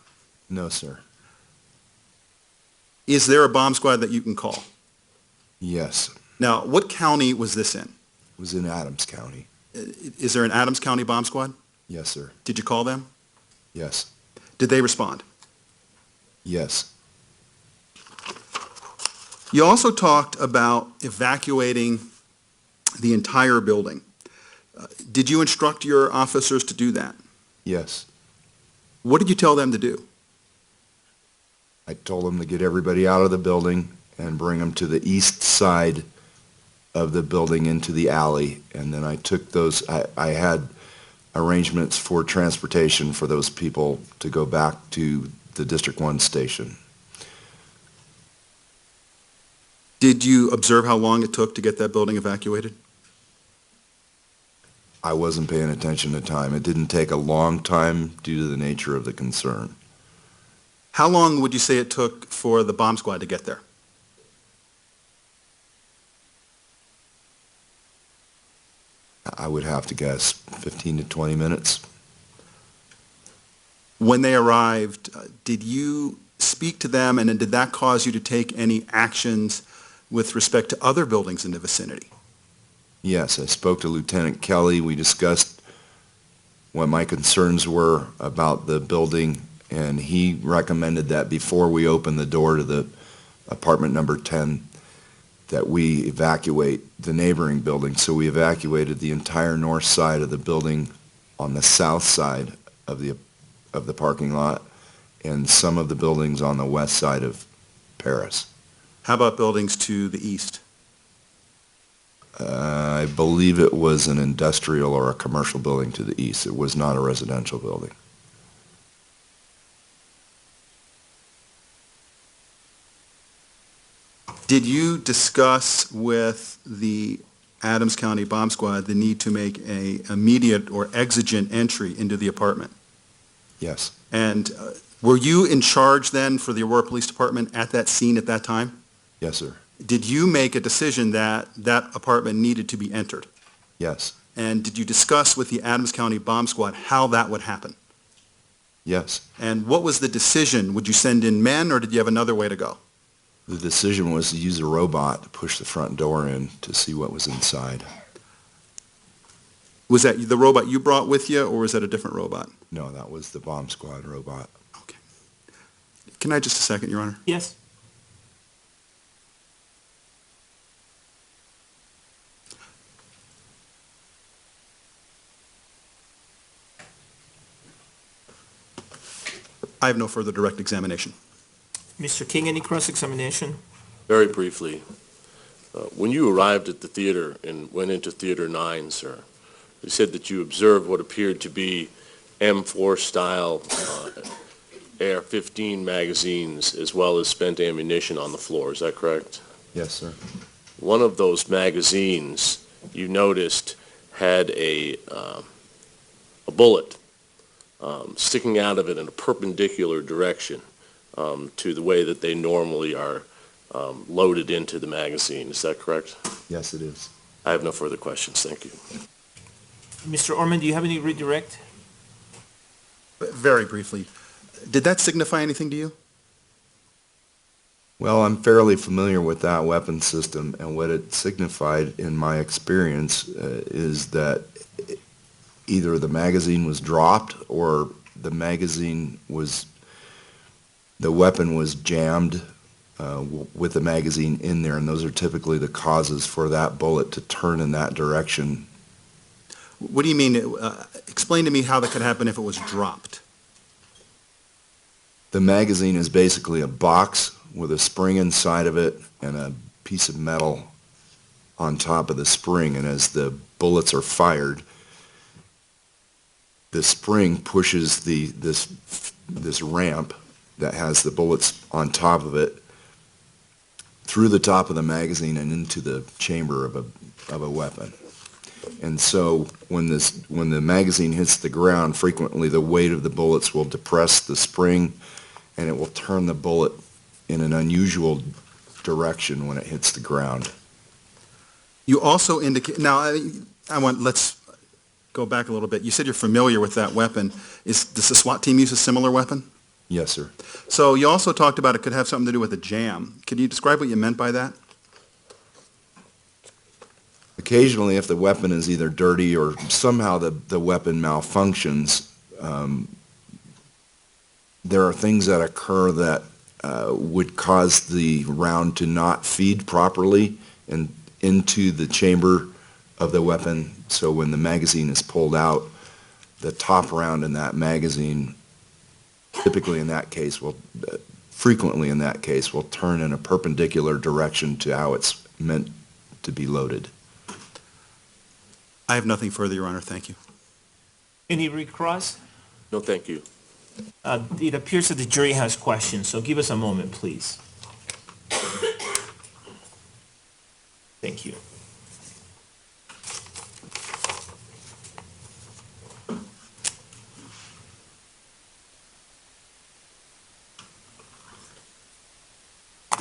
No, sir. Is there a bomb squad that you can call? Yes. Now, what county was this in? It was in Adams County. Is there an Adams County bomb squad? Yes, sir. Did you call them? Yes. Did they respond? Yes. You also talked about evacuating the entire building. Did you instruct your officers to do that? Yes. What did you tell them to do? I told them to get everybody out of the building and bring them to the east side of the building into the alley. And then I took those, I had arrangements for transportation for those people to go back to the District 1 station. Did you observe how long it took to get that building evacuated? I wasn't paying attention to time. It didn't take a long time due to the nature of the concern. How long would you say it took for the bomb squad to get there? I would have to guess 15 to 20 minutes. When they arrived, did you speak to them, and then did that cause you to take any actions with respect to other buildings in the vicinity? Yes, I spoke to Lieutenant Kelly. We discussed what my concerns were about the building, and he recommended that before we open the door to the apartment number 10, that we evacuate the neighboring building. So we evacuated the entire north side of the building on the south side of the parking lot, and some of the buildings on the west side of Paris. How about buildings to the east? I believe it was an industrial or a commercial building to the east. It was not a residential building. Did you discuss with the Adams County Bomb Squad the need to make a immediate or exigent entry into the apartment? Yes. And were you in charge then for the Aurora Police Department at that scene at that time? Yes, sir. Did you make a decision that that apartment needed to be entered? Yes. And did you discuss with the Adams County Bomb Squad how that would happen? Yes. And what was the decision? Would you send in men, or did you have another way to go? The decision was to use a robot to push the front door in to see what was inside. Was that the robot you brought with you, or was that a different robot? No, that was the bomb squad robot. Okay. Can I just a second, Your Honor? Yes. I have no further direct examination. Mr. King, any cross-examination? Very briefly, when you arrived at the theater and went into Theater 9, sir, you said that you observed what appeared to be M4-style AR-15 magazines as well as spent ammunition on the floor. Is that correct? Yes, sir. One of those magazines you noticed had a bullet sticking out of it in a perpendicular direction to the way that they normally are loaded into the magazine. Is that correct? Yes, it is. I have no further questions. Thank you. Mr. Orman, do you have any redirect? Very briefly, did that signify anything to you? Well, I'm fairly familiar with that weapon system, and what it signified in my experience is that either the magazine was dropped or the weapon was jammed with the magazine in there, and those are typically the causes for that bullet to turn in that direction. What do you mean? Explain to me how that could happen if it was dropped. The magazine is basically a box with a spring inside of it and a piece of metal on top of the spring, and as the bullets are fired, the spring pushes this ramp that has the bullets on top of it through the top of the magazine and into the chamber of a weapon. And so when the magazine hits the ground, frequently the weight of the bullets will depress the spring, and it will turn the bullet in an unusual direction when it hits the ground. You also indicate, now let's go back a little bit. You said you're familiar with that weapon. Does the SWAT team use a similar weapon? Yes, sir. So you also talked about it could have something to do with a jam. Could you describe what you meant by that? Occasionally, if the weapon is either dirty or somehow the weapon malfunctions, there are things that occur that would cause the round to not feed properly and into the chamber of the weapon. So when the magazine is pulled out, the top round in that magazine, frequently in that case, will turn in a perpendicular direction to how it's meant to be loaded. I have nothing further, Your Honor. Thank you. Any recross? No, thank you. It appears that the jury has questions, so give us a moment, please. Thank you.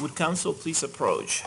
Would counsel please approach?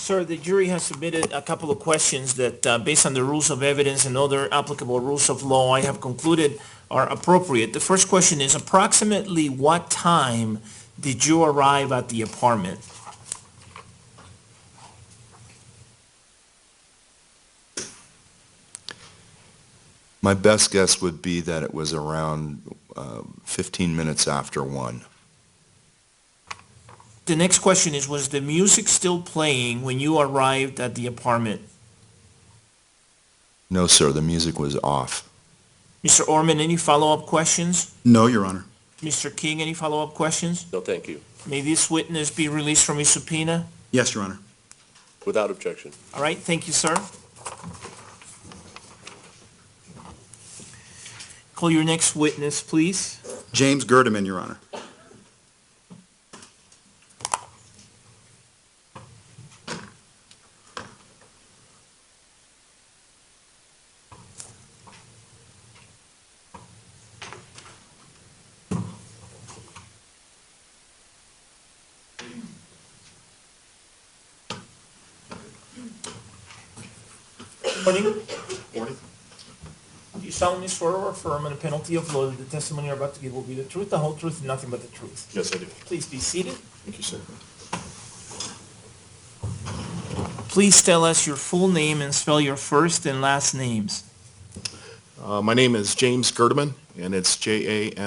Sir, the jury has submitted a couple of questions that, based on the rules of evidence and other applicable rules of law, I have concluded are appropriate. The first question is, approximately what time did you arrive at the apartment? My best guess would be that it was around 15 minutes after 1. The next question is, was the music still playing when you arrived at the apartment? No, sir, the music was off. Mr. Orman, any follow-up questions? No, Your Honor. Mr. King, any follow-up questions? No, thank you. May this witness be released from his subpoena? Yes, Your Honor. Without objection. All right, thank you, sir. Call your next witness, please. James Gerdeman, Your Honor. Morning. Morning. Do you solemnly swear or affirm on the penalty of law that the testimony you're about to give will be the truth, the whole truth, and nothing but the truth? Yes, I do. Please be seated. Thank you, sir. Please tell us your full name and spell your first and last names. My name is James Gerdeman, and it's James.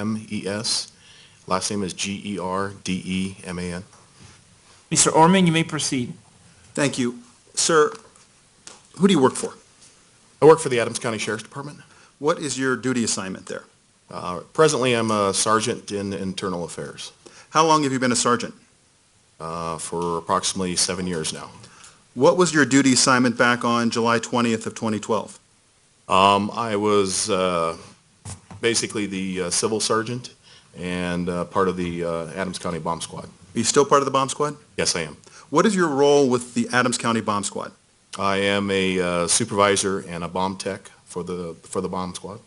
Last name is Gerdeman. Mr. Orman, you may proceed. Thank you. Sir, who do you work for? I work for the Adams County Sheriff's Department. What is your duty assignment there? Presently, I'm a sergeant in internal affairs How long have you been a sergeant? for approximately 7 years now. What was your duty assignment back on July 20th of 2012? I was basically the civil sergeant and part of the Adams County Bomb Squad. Are you still part of the bomb squad? Yes, I am. What is your role with the Adams County Bomb Squad? I am a supervisor and a bomb tech for the bomb squad.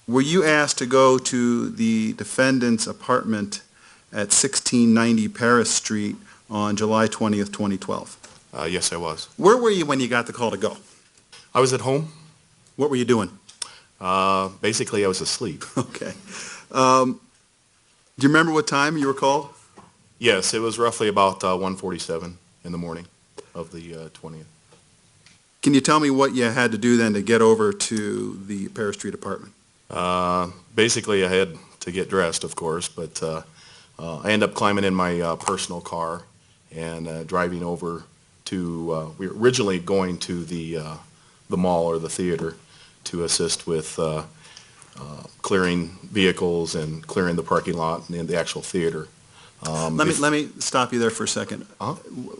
Were you asked to go to the defendant's apartment at 1690 Paris Street on July 20th, 2012? Yes, I was. Where were you when you got the call to go? I was at home. What were you doing? Basically, I was asleep. Okay. Do you remember what time you were called? Yes, it was roughly about 1:47 in the morning of the 20th. Can you tell me what you had to do then to get over to the Paris Street apartment? Basically, I had to get dressed, of course, but I ended up climbing in my personal car and driving over to, we were originally going to the mall or the theater to assist with clearing vehicles and clearing the parking lot and the actual theater. Let me stop you there for a second.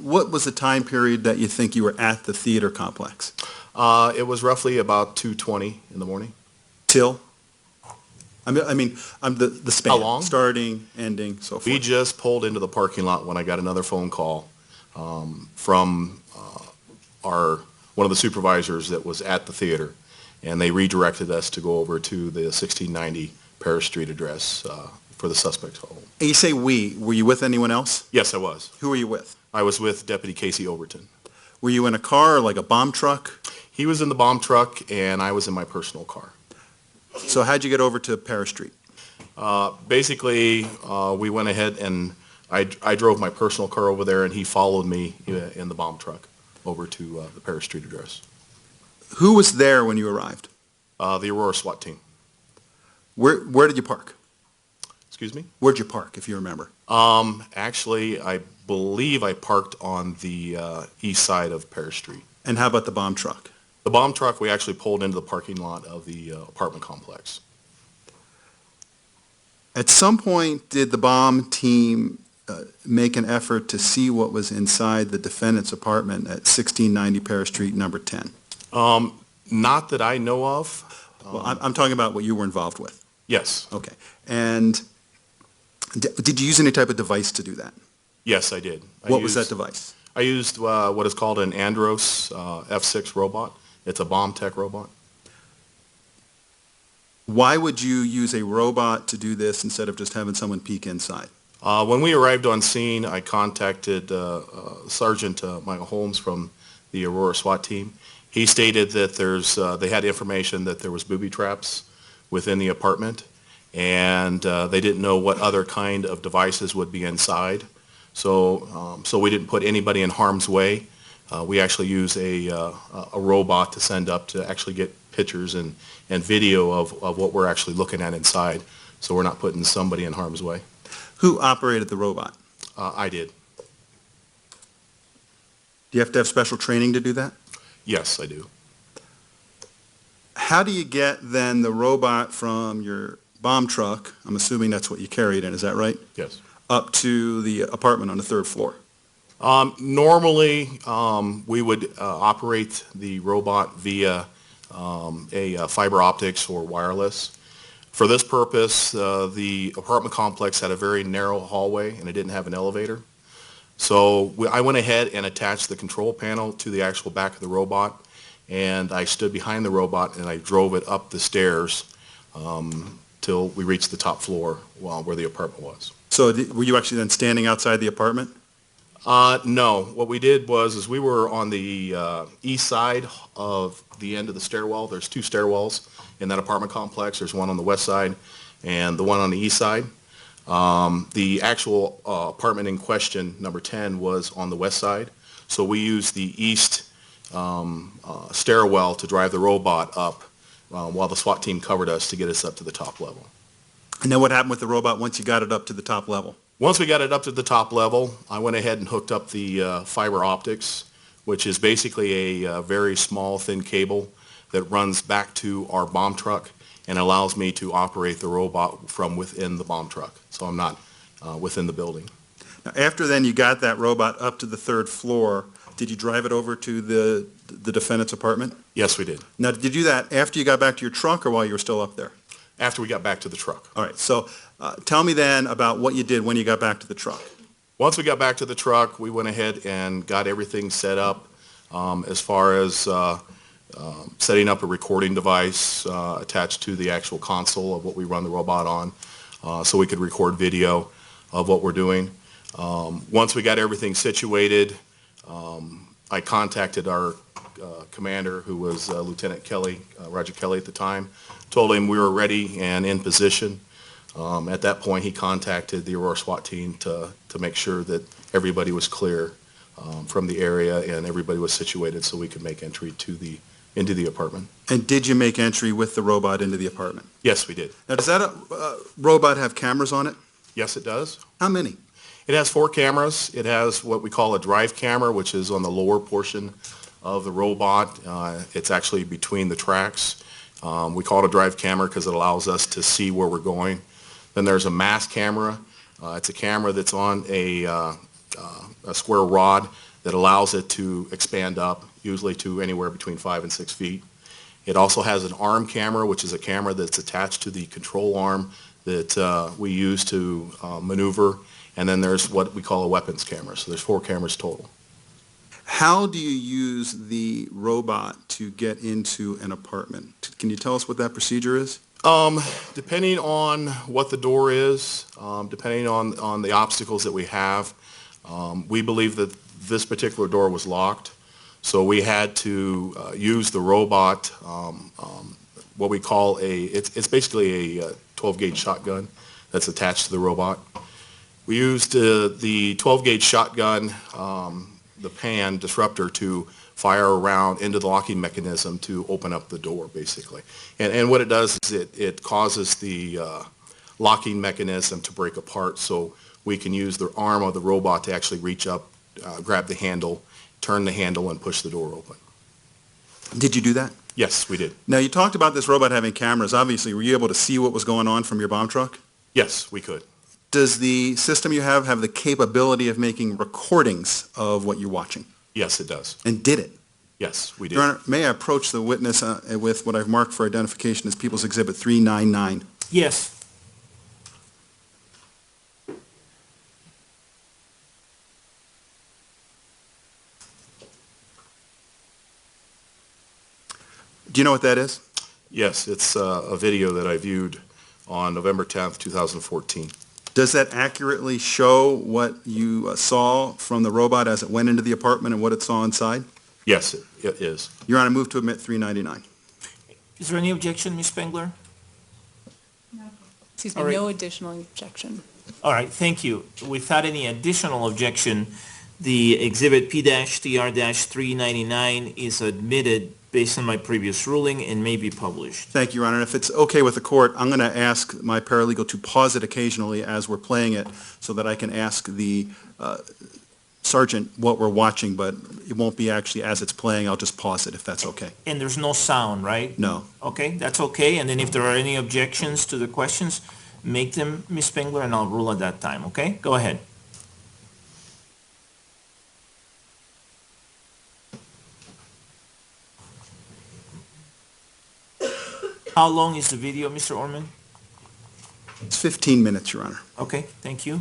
What was the time period that you think you were at the theater complex? It was roughly about 2:20 in the morning. Till? I mean, the span. How long? Starting, ending, so forth. We just pulled into the parking lot when I got another phone call from one of the supervisors that was at the theater, and they redirected us to go over to the 1690 Paris Street address for the suspect's home. And you say we. Were you with anyone else? Yes, I was. Who were you with? I was with Deputy Casey Overton. Were you in a car, like a bomb truck? He was in the bomb truck, and I was in my personal car. So how'd you get over to Paris Street? Basically, we went ahead and I drove my personal car over there, and he followed me in the bomb truck over to the Paris Street address. Who was there when you arrived? The Aurora SWAT team. Where did you park? Excuse me? Where'd you park, if you remember? Actually, I believe I parked on the east side of Paris Street. And how about the bomb truck? The bomb truck, we actually pulled into the parking lot of the apartment complex. At some point, did the bomb team make an effort to see what was inside the defendant's apartment at 1690 Paris Street, number 10? Not that I know of. Well, I'm talking about what you were involved with. Yes. Okay. And did you use any type of device to do that? Yes, I did. What was that device? I used what is called an Andros F6 robot. It's a bomb tech robot. Why would you use a robot to do this instead of just having someone peek inside? When we arrived on scene, I contacted Sergeant Michael Holmes from the Aurora SWAT team. He stated that they had information that there was booby traps within the apartment, and they didn't know what other kind of devices would be inside. So we didn't put anybody in harm's way. We actually use a robot to send up to actually get pictures and video of what we're actually looking at inside, so we're not putting somebody in harm's way. Who operated the robot? I did. Do you have to have special training to do that? Yes, I do. How do you get then the robot from your bomb truck, I'm assuming that's what you carried in, is that right? Yes. Up to the apartment on the third floor? Normally, we would operate the robot via a fiber optics or wireless. For this purpose, the apartment complex had a very narrow hallway and it didn't have an elevator. So I went ahead and attached the control panel to the actual back of the robot, and I stood behind the robot and I drove it up the stairs till we reached the top floor where the apartment was. So were you actually then standing outside the apartment? No. What we did was we were on the east side of the end of the stairwell. There's two stairwells in that apartment complex. There's one on the west side and the one on the east side. The actual apartment in question, number 10, was on the west side. So we used the east stairwell to drive the robot up while the SWAT team covered us to get us up to the top level. And then what happened with the robot once you got it up to the top level? Once we got it up to the top level, I went ahead and hooked up the fiber optics, which is basically a very small, thin cable that runs back to our bomb truck and allows me to operate the robot from within the bomb truck. So I'm not within the building. Now, after then you got that robot up to the third floor, did you drive it over to the defendant's apartment? Yes, we did. Now, did you do that after you got back to your truck or while you were still up there? After we got back to the truck. All right, so tell me then about what you did when you got back to the truck. Once we got back to the truck, we went ahead and got everything set up as far as setting up a recording device attached to the actual console of what we run the robot on so we could record video of what we're doing. Once we got everything situated, I contacted our commander, who was Lieutenant Kelly, Roger Kelly at the time, told him we were ready and in position. At that point, he contacted the Aurora SWAT team to make sure that everybody was clear from the area and everybody was situated so we could make entry into the apartment. And did you make entry with the robot into the apartment? Yes, we did. Now, does that robot have cameras on it? Yes, it does. How many? It has 4 cameras. It has what we call a drive camera, which is on the lower portion of the robot. It's actually between the tracks. We call it a drive camera because it allows us to see where we're going. Then there's a mass camera. It's a camera that's on a square rod that allows it to expand up, usually to anywhere between 5 and 6 feet. It also has an arm camera, which is a camera that's attached to the control arm that we use to maneuver. And then there's what we call a weapons camera. So there's 4 cameras total. How do you use the robot to get into an apartment? Can you tell us what that procedure is? Depending on what the door is, depending on the obstacles that we have, we believe that this particular door was locked. So we had to use the robot, what we call it's basically a 12-gauge shotgun that's attached to the robot. We used the 12-gauge shotgun, the pan disruptor, to fire around into the locking mechanism to open up the door, basically. And what it does is it causes the locking mechanism to break apart so we can use the arm of the robot to actually reach up, grab the handle, turn the handle, and push the door open. Did you do that? Yes, we did. Now, you talked about this robot having cameras. Obviously, were you able to see what was going on from your bomb truck? Yes, we could. Does the system you have the capability of making recordings of what you're watching? Yes, it does. And did it? Yes, we did. Your Honor, may I approach the witness with what I've marked for identification as People's Exhibit 399? Yes. Do you know what that is? Yes, it's a video that I viewed on November 10th, 2014. Does that accurately show what you saw from the robot as it went into the apartment and what it saw inside? Yes, it is. Your Honor, move to admit 399. Is there any objection, Ms. Spengler? Excuse All me, right. no additional objection. All right, thank you. Without any additional objection, the Exhibit P-TR-399 is admitted based on my previous ruling and may be published. Thank you, Your Honor. If it's okay with the court, I'm going to ask my paralegal to pause it occasionally as we're playing it so that I can ask the sergeant what we're watching, but it won't be actually as it's playing. I'll just pause it if that's okay. And there's no sound, right? No. Okay, that's okay. And then if there are any objections to the questions, make them, Ms. Spengler, and I'll rule at that time, okay? Go ahead. How long is the video, Mr. Orman? It's 15 minutes, Your Honor. Okay, thank you.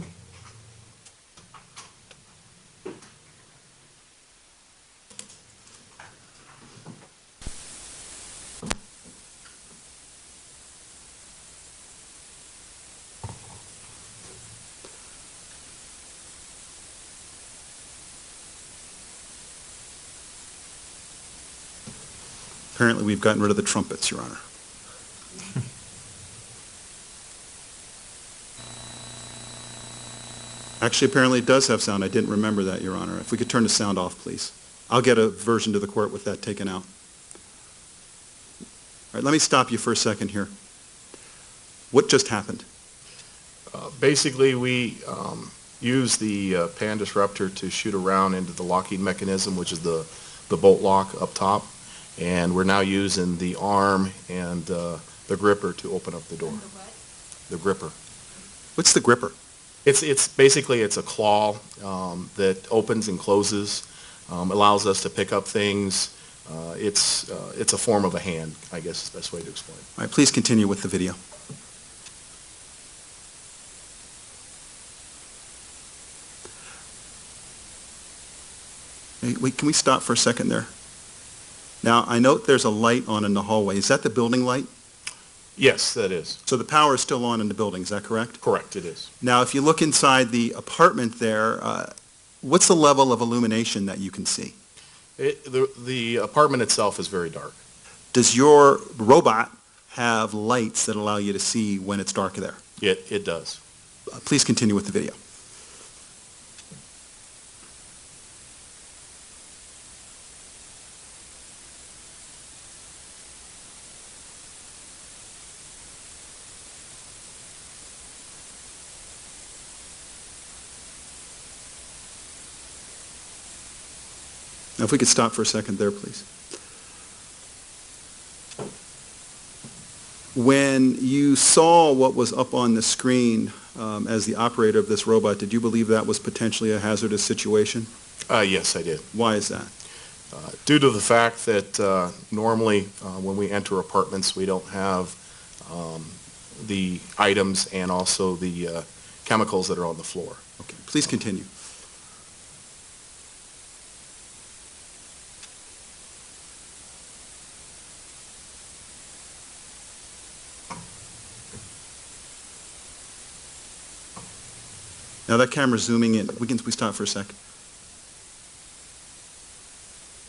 Apparently, we've gotten rid of the trumpets, Your Honor. Actually, apparently it does have sound. I didn't remember that, Your Honor. If we could turn the sound off, please. I'll get a version to the court with that taken out. All right, let me stop you for a second here. What just happened? Basically, we use the pan disruptor to shoot around into the locking mechanism, which is the bolt lock up top, and we're now using the arm and the gripper to open up the door. The gripper. What's the gripper? It's basically a claw that opens and closes, allows us to pick up things. It's a form of a hand, I guess is the best way to explain. All right, please continue with the video. Hey, wait, can we stop for a second there? Now, I note there's a light on in the hallway. Is that the building light? Yes, that is. So the power is still on in the building, is that correct? Correct, it is. Now, if you look inside the apartment there, what's the level of illumination that you can see? The apartment itself is very dark. Does your robot have lights that allow you to see when it's dark there? It does. Please continue with the video. Now, if we could stop for a second there, please. When you saw what was up on the screen as the operator of this robot, did you believe that was potentially a hazardous situation? Yes, I did. Why is that? Due to the fact that normally when we enter apartments, we don't have the items and also the chemicals that are on the floor. Okay, please continue. Now that camera's zooming in. Can we stop for a sec?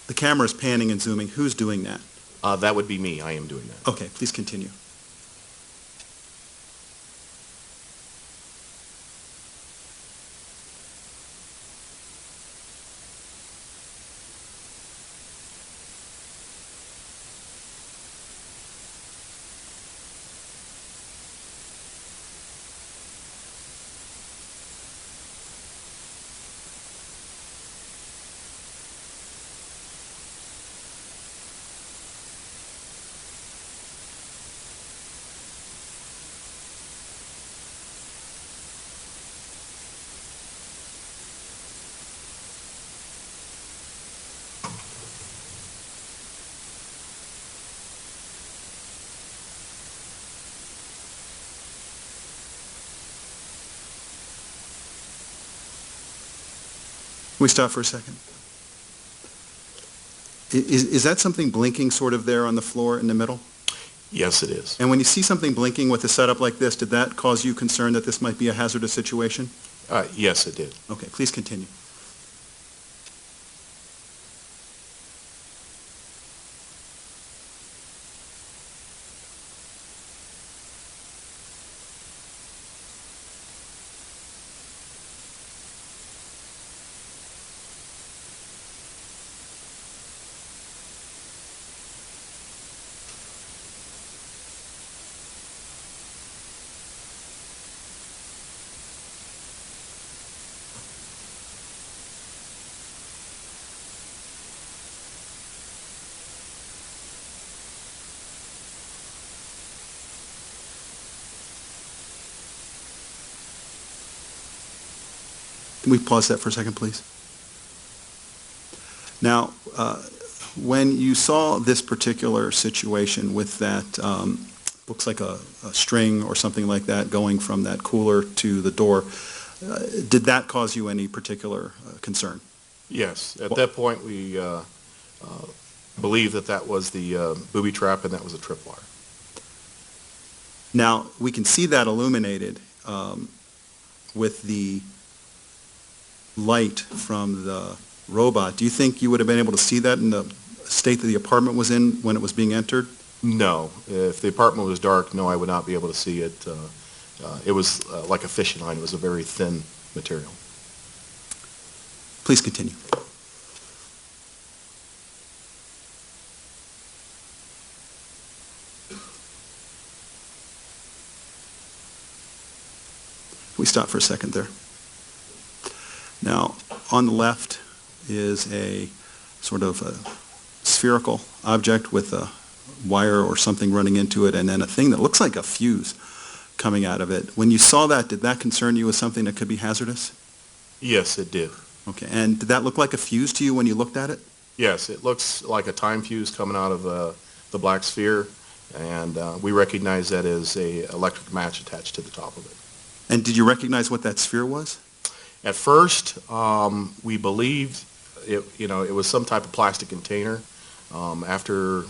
The camera's panning and zooming. Who's doing that? That would be me. I am doing that. Okay, please continue. Can we stop for a second? Is that something blinking sort of there on the floor in the middle? Yes, it is. And when you see something blinking with a setup like this, did that cause you concern that this might be a hazardous situation? Yes, it did. Okay, please continue. Can we pause that for a second, please? Now, when you saw this particular situation with that, looks like a string or something like that going from that cooler to the door, did that cause you any particular concern? Yes. At that point, we believed that that was the booby trap and that was a tripwire. Now, we can see that illuminated with the light from the robot. Do you think you would have been able to see that in the state that the apartment was in when it was being entered? No. If the apartment was dark, no, I would not be able to see it. It was like a fishing line. It was a very thin material. Please continue. We stop for a second there. Now, on the left is a sort of a spherical object with a wire or something running into it, and then a thing that looks like a fuse coming out of it. When you saw that, did that concern you as something that could be hazardous? Yes, it did. Okay, and did that look like a fuse to you when you looked at it? Yes, it looks like a time fuse coming out of the black sphere, and we recognize that as a electric match attached to the top of it. And did you recognize what that sphere was? At first, we believed it was some type of plastic container. After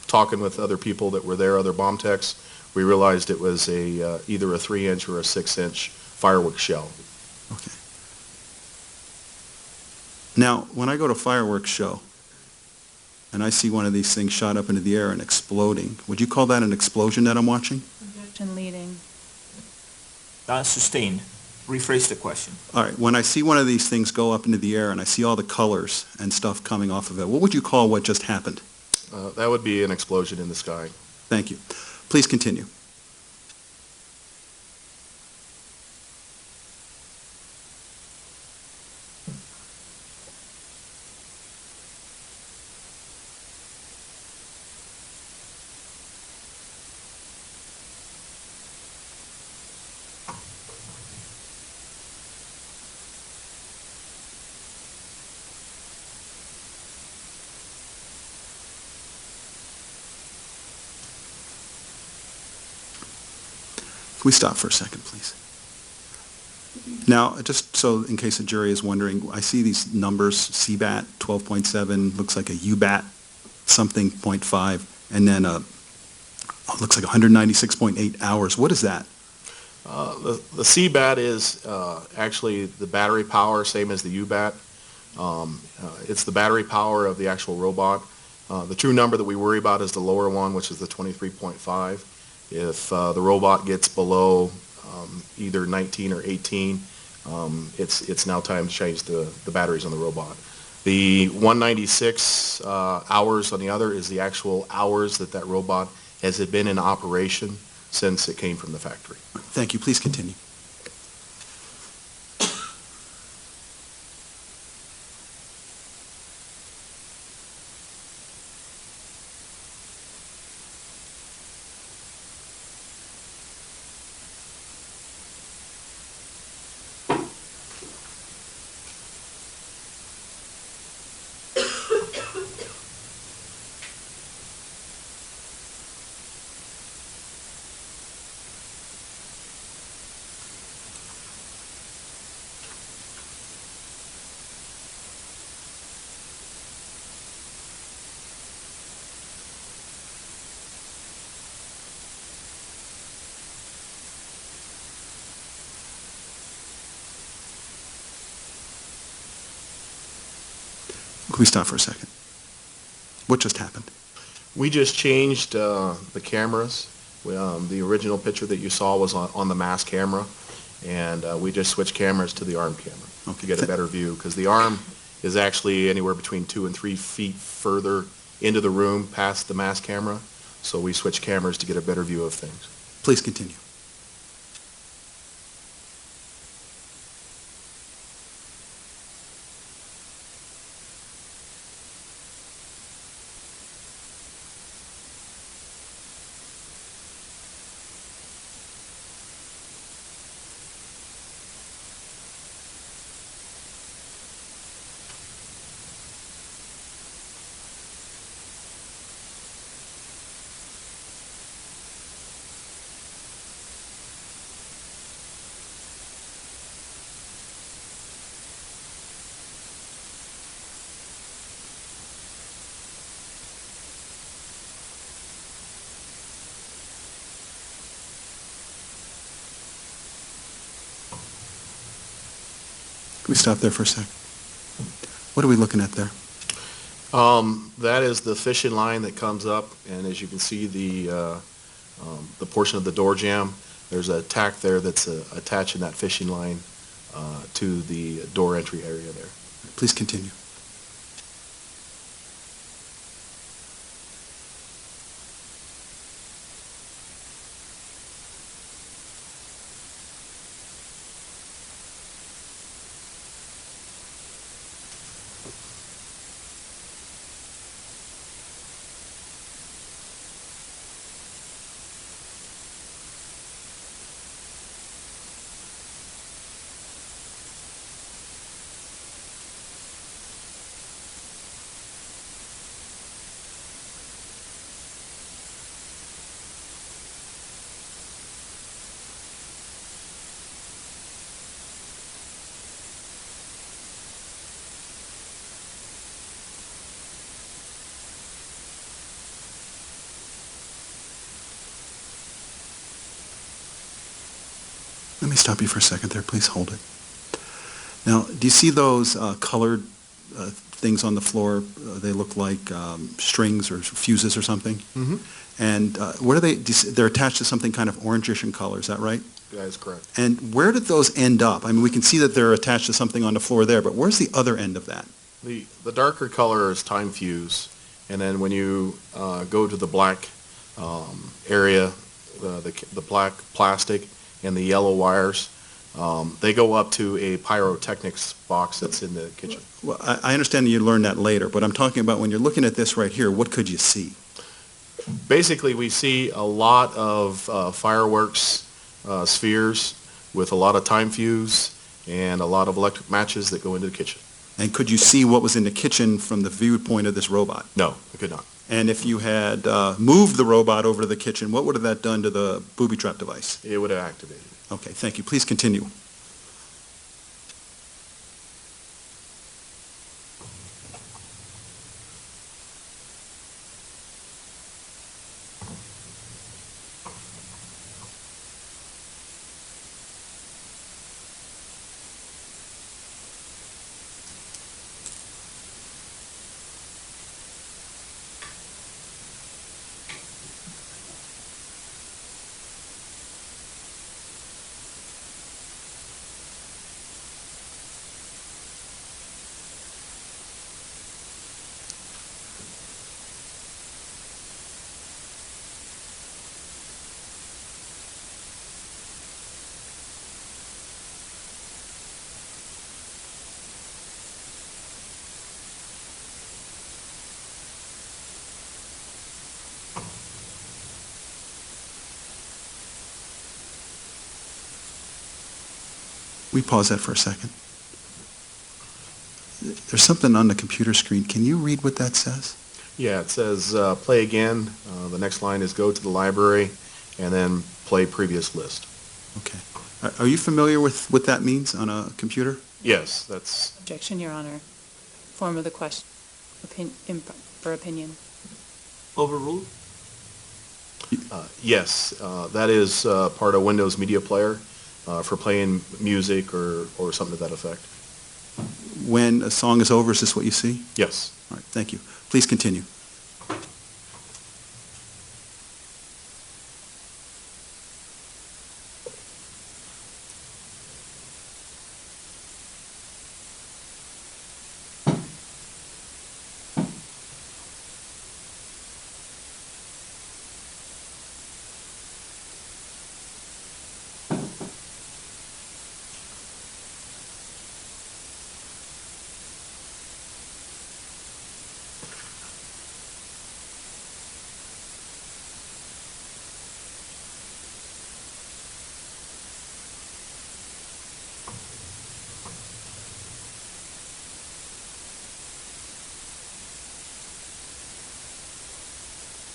talking with other people that were there, other bomb techs, we realized it was either a 3-inch or a 6-inch fireworks shell. Okay. Now, when I go to a fireworks show and I see one of these things shot up into the air and exploding, would you call that an explosion that I'm watching? Objection leading. Sustained. Rephrase the question. All right, when I see one of these things go up into the air and I see all the colors and stuff coming off of it, what would you call what just happened? That would be an explosion in the sky. Thank you. Please continue. Can we stop for a second, please? Now, just so in case the jury is wondering, I see these numbers, CBAT 12.7, looks like a UBAT something 0.5, and then looks like 196.8 hours. What is that? The CBAT is actually the battery power, same as the UBAT. It's the battery power of the actual robot. The true number that we worry about is the lower one, which is the 23.5. If the robot gets below either 19 or 18, it's now time to change the batteries on the robot. The 196 hours on the other is the actual hours that robot has been in operation since it came from the factory. Thank you. Please continue. Can we stop for a second? What just happened? We just changed the cameras. The original picture that you saw was on the mass camera, and we just switched cameras to the arm camera to get a better view, because the arm is actually anywhere between 2 and 3 feet further into the room past the mass camera, so we switched cameras to get a better view of things. Please continue. Can we stop there for a sec? What are we looking at there? That is the fishing line that comes up, and as you can see, the portion of the door jamb, there's a tack there that's attaching that fishing line to the door entry area there. Please continue. Let me stop you for a second there. Please hold it. Now, do you see those colored things on the floor? They look like strings or fuses or something. Mm-hmm. And what are they? They're attached to something kind of orangish in color. Is that right? That is correct. And where did those end up? I mean, we can see that they're attached to something on the floor there, but where's the other end of that? The darker color is time fuse, and then when you go to the black area, the black plastic and the yellow wires, they go up to a pyrotechnics box that's in the kitchen. Well, I understand that you learned that later, but I'm talking about when you're looking at this right here, what could you see? Basically, we see a lot of fireworks spheres with a lot of time fuse and a lot of electric matches that go into the kitchen. And could you see what was in the kitchen from the viewpoint of this robot? No, I could not. And if you had moved the robot over to the kitchen, what would have that done to the booby trap device? It would have activated. Okay, thank you. Please continue. We pause that for a second. There's something on the computer screen. Can you read what that says? Yeah, it says play again. The next line is go to the library and then play previous list. Okay. Are you familiar with what that means on a computer? Yes, that's... Objection, Your Honor. Form of the question. For opinion. Overruled? Yes, that is part of Windows Media Player for playing music or something to that effect. when a song is over, is this what you see? Yes. All right, thank you. Please continue.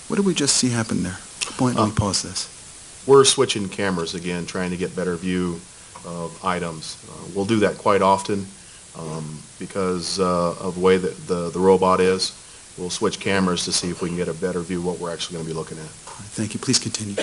What did we just see happen there? Point, let me pause this. We're switching cameras again, trying to get better view of items. We'll do that quite often because of the way that the robot is. We'll switch cameras to see if we can get a better view of what we're actually going to be looking at. All right, thank you. Please continue.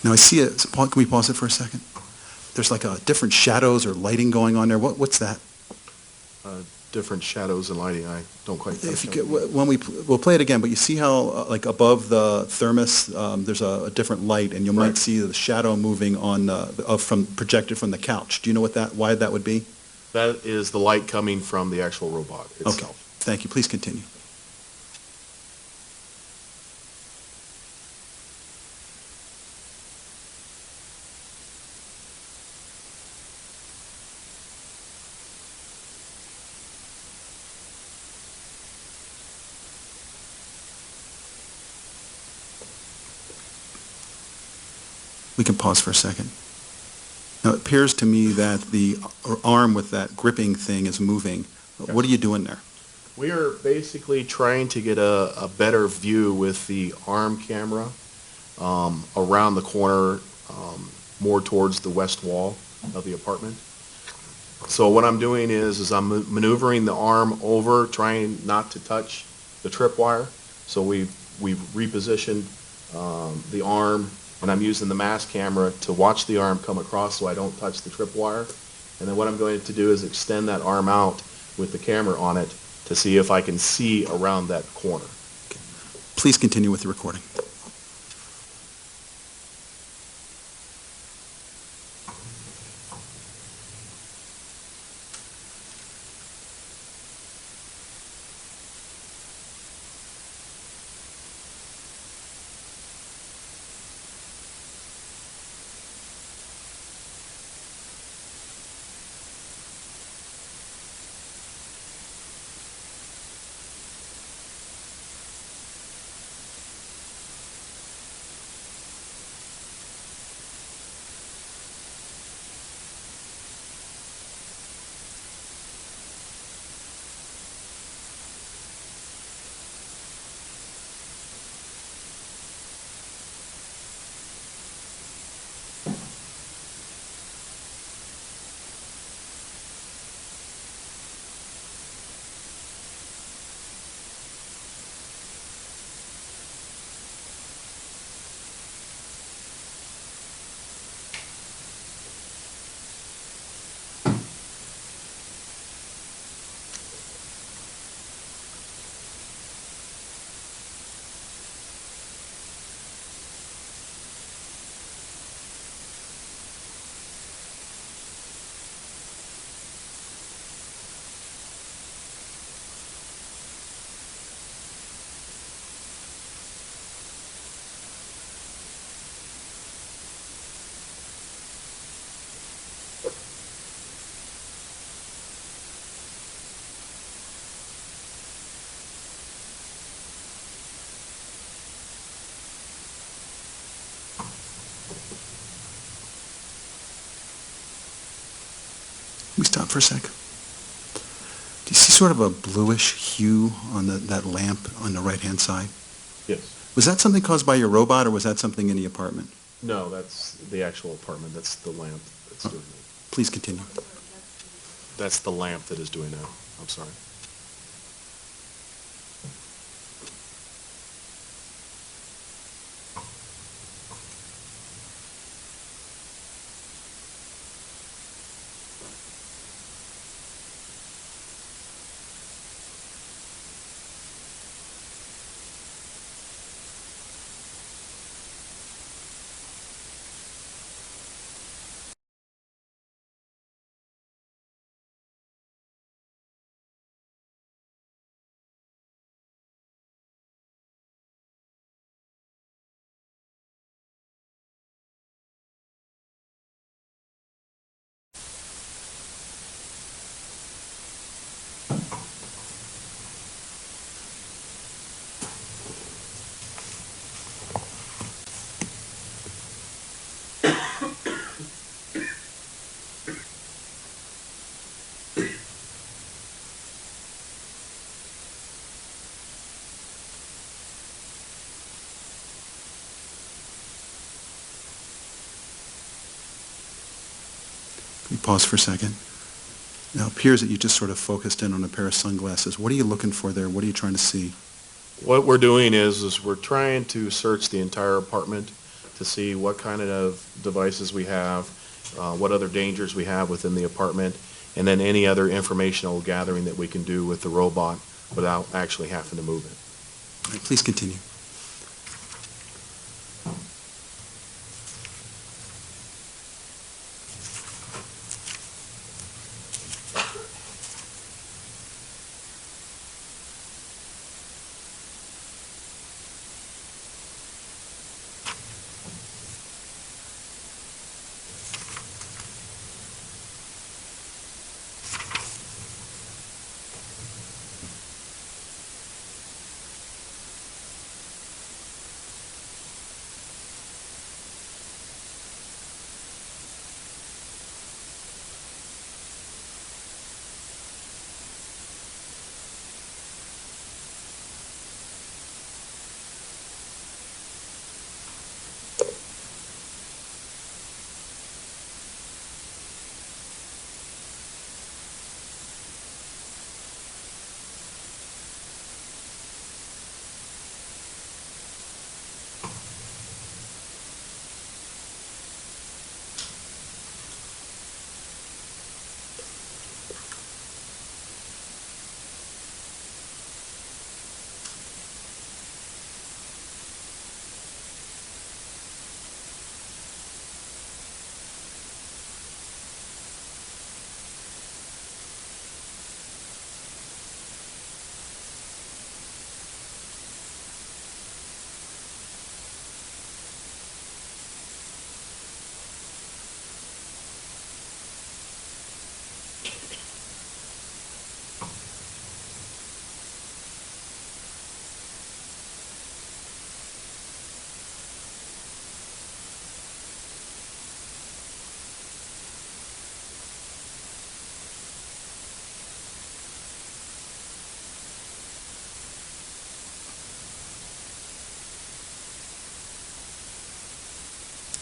Now I see it. Can we pause it for a second? There's like different shadows or lighting going on there. What's that? Different shadows and lighting, I don't quite If you understand. could, we'll play it again, but you see how like above the thermos, there's a different light, and you might Right. see the shadow moving on projected from the couch. Do you know why that would be? That is the light coming from the actual robot Okay. itself. Thank you. Please continue. We can pause for a second. Now, it appears to me that the arm with that gripping thing is moving. What are you doing there? We are basically trying to get a better view with the arm camera around the corner, more towards the west wall of the apartment. So what I'm doing is I'm maneuvering the arm over, trying not to touch the tripwire. So we've repositioned the arm, and I'm using the mass camera to watch the arm come across so I don't touch the tripwire. And then what I'm going to do is extend that arm out with the camera on it to see if I can see around that corner. Please continue with the recording. Can we stop for a sec? Do you see sort of a bluish hue on that lamp on the right-hand side? Yes. Was that something caused by your robot, or was that something in the apartment? No, that's the actual apartment. That's the lamp that's doing it. Please continue. That's the lamp that is doing that. I'm sorry. Can you pause for a second? Now, it appears that you just sort of focused in on a pair of sunglasses. What are you looking for there? What are you trying to see? What we're doing is we're trying to search the entire apartment to see what kind of devices we have, what other dangers we have within the apartment, and then any other informational gathering that we can do with the robot without actually having to move it. All right, please continue.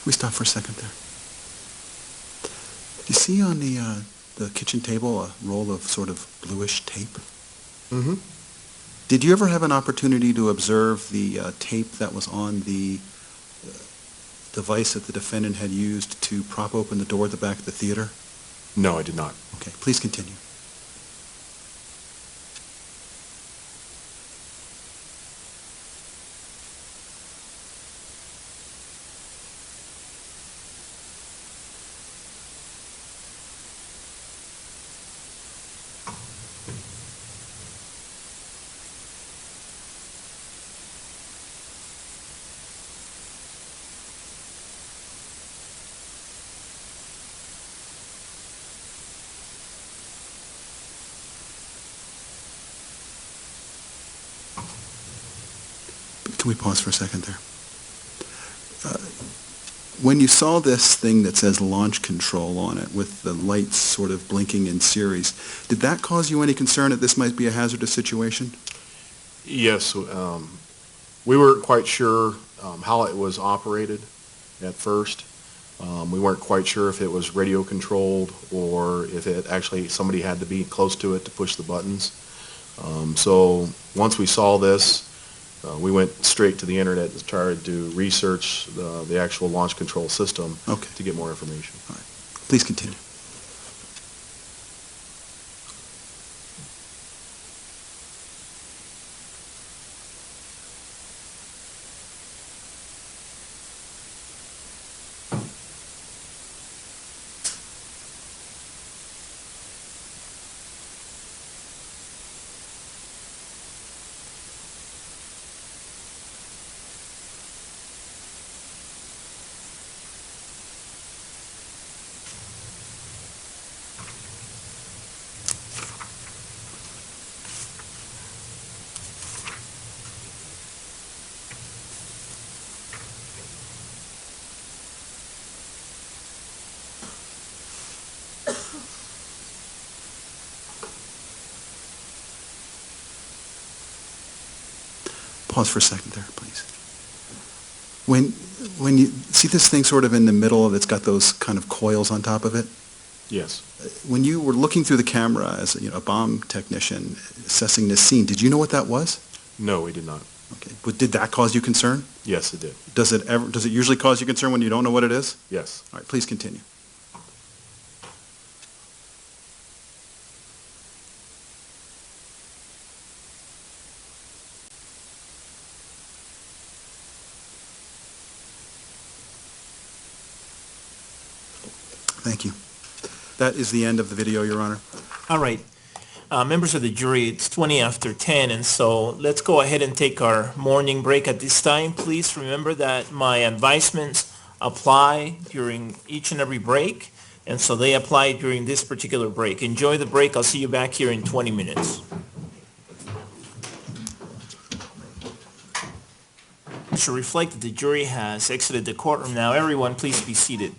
Can we stop for a second there? Do you see on the kitchen table a roll of sort of bluish tape? Mm-hmm. Did you ever have an opportunity to observe the tape that was on the device that the defendant had used to prop open the door at the back of the theater? No, I did not. Okay, please continue. Can we pause for a second there? When you saw this thing that says launch control on it with the lights sort of blinking in series, did that cause you any concern that this might be a hazardous situation? Yes, We weren't quite sure how it was operated at first. We weren't quite sure if it was radio controlled or if it actually somebody had to be close to it to push the buttons. So once we saw this, we went straight to the internet and started to research the actual launch control system Okay. to get more information. All right. Please continue. Pause for a second there, please. When you see this thing sort of in the middle, it's got those kind of coils on top of it. Yes. When you were looking through the camera as a bomb technician assessing this scene, did you know what that was? No, we did not. Okay. But did that cause you concern? Yes, it did. Does it usually cause you concern when you don't know what it is? Yes. All right, please continue. Thank you. That is the end of the video, Your Honor. All right. Members of the jury, it's 20 after 10, and so let's go ahead and take our morning break at this time. Please remember that my advisements apply during each and every break, and so they apply during this particular break. Enjoy the break. I'll see you back here in 20 minutes. It should reflect that the jury has exited the courtroom now. Everyone, please be seated.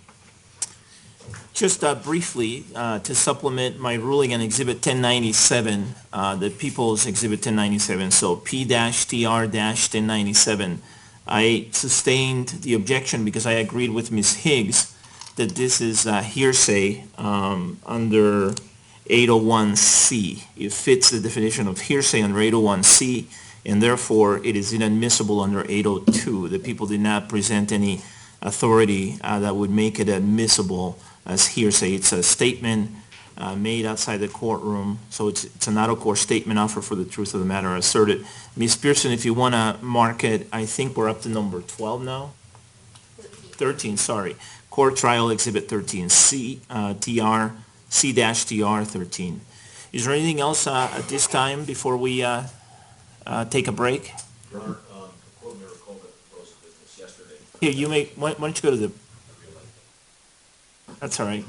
Just briefly, to supplement my ruling on Exhibit 1097, the People's Exhibit 1097, so P-TR-1097, I sustained the objection because I agreed with Ms. Higgs that this is hearsay under 801C. It fits the definition of hearsay under 801C, and therefore it is inadmissible under 802. The people did not present any authority that would make it admissible as hearsay. It's a statement made outside the courtroom, so it's an out-of-court statement offered for the truth of the matter asserted. Ms. Pearson, if you want to mark it, I think we're up to number 12 now? 13, sorry. Court Trial Exhibit 13, C-TR 13. Is there anything else at this time before we take a break? Your Honor, the court may recall that the close of business yesterday. Here, why don't you go to the... That's all right.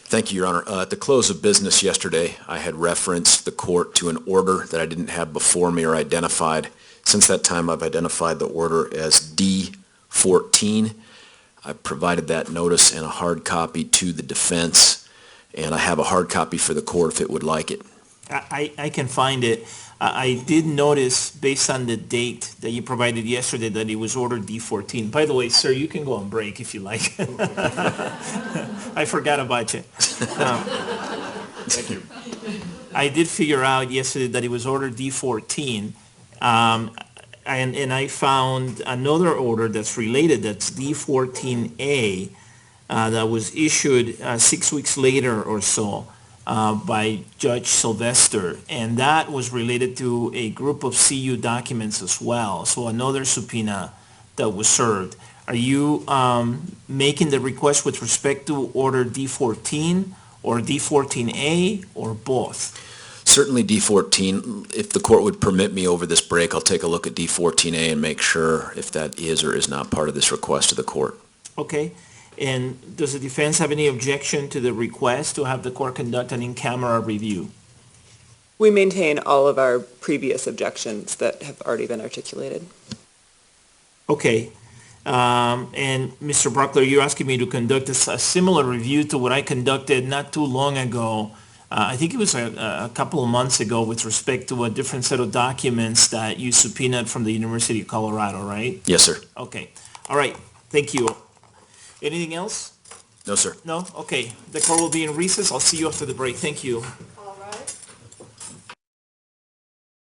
Thank you, Your Honor. At the close of business yesterday, I had referenced the court to an order that I didn't have before me or identified. Since that time, I've identified the order as D14. I provided that notice and a hard copy to the defense, and I have a hard copy for the court if it would like it. I can find it. I did notice, based on the date that you provided yesterday, that it was ordered D14. By the way, sir, you can go on break if you like. I forgot about you. Thank you. I did figure out yesterday that it was ordered D14, and I found another order that's related, that's D14A, that was issued 6 weeks later or so. By Judge Sylvester, and that was related to a group of CU documents as well, so another subpoena that was served. Are you making the request with respect to order D14 or D14A or both? Certainly D14. If the court would permit me over this break, I'll take a look at D14A and make sure if that is or is not part of this request to the court. Okay. And does the defense have any objection to the request to have the court conduct an in-camera review? We maintain all of our previous objections that have already been articulated. Okay. And Mr. Brockler, you're asking me to conduct a similar review to what I conducted not too long ago I think it was a couple of months ago with respect to a different set of documents that you subpoenaed from the University of Colorado, right? Yes, sir. Okay. All right. Thank you. Anything else? No, sir. No? Okay. The court will be in recess. I'll see you after the break. Thank you.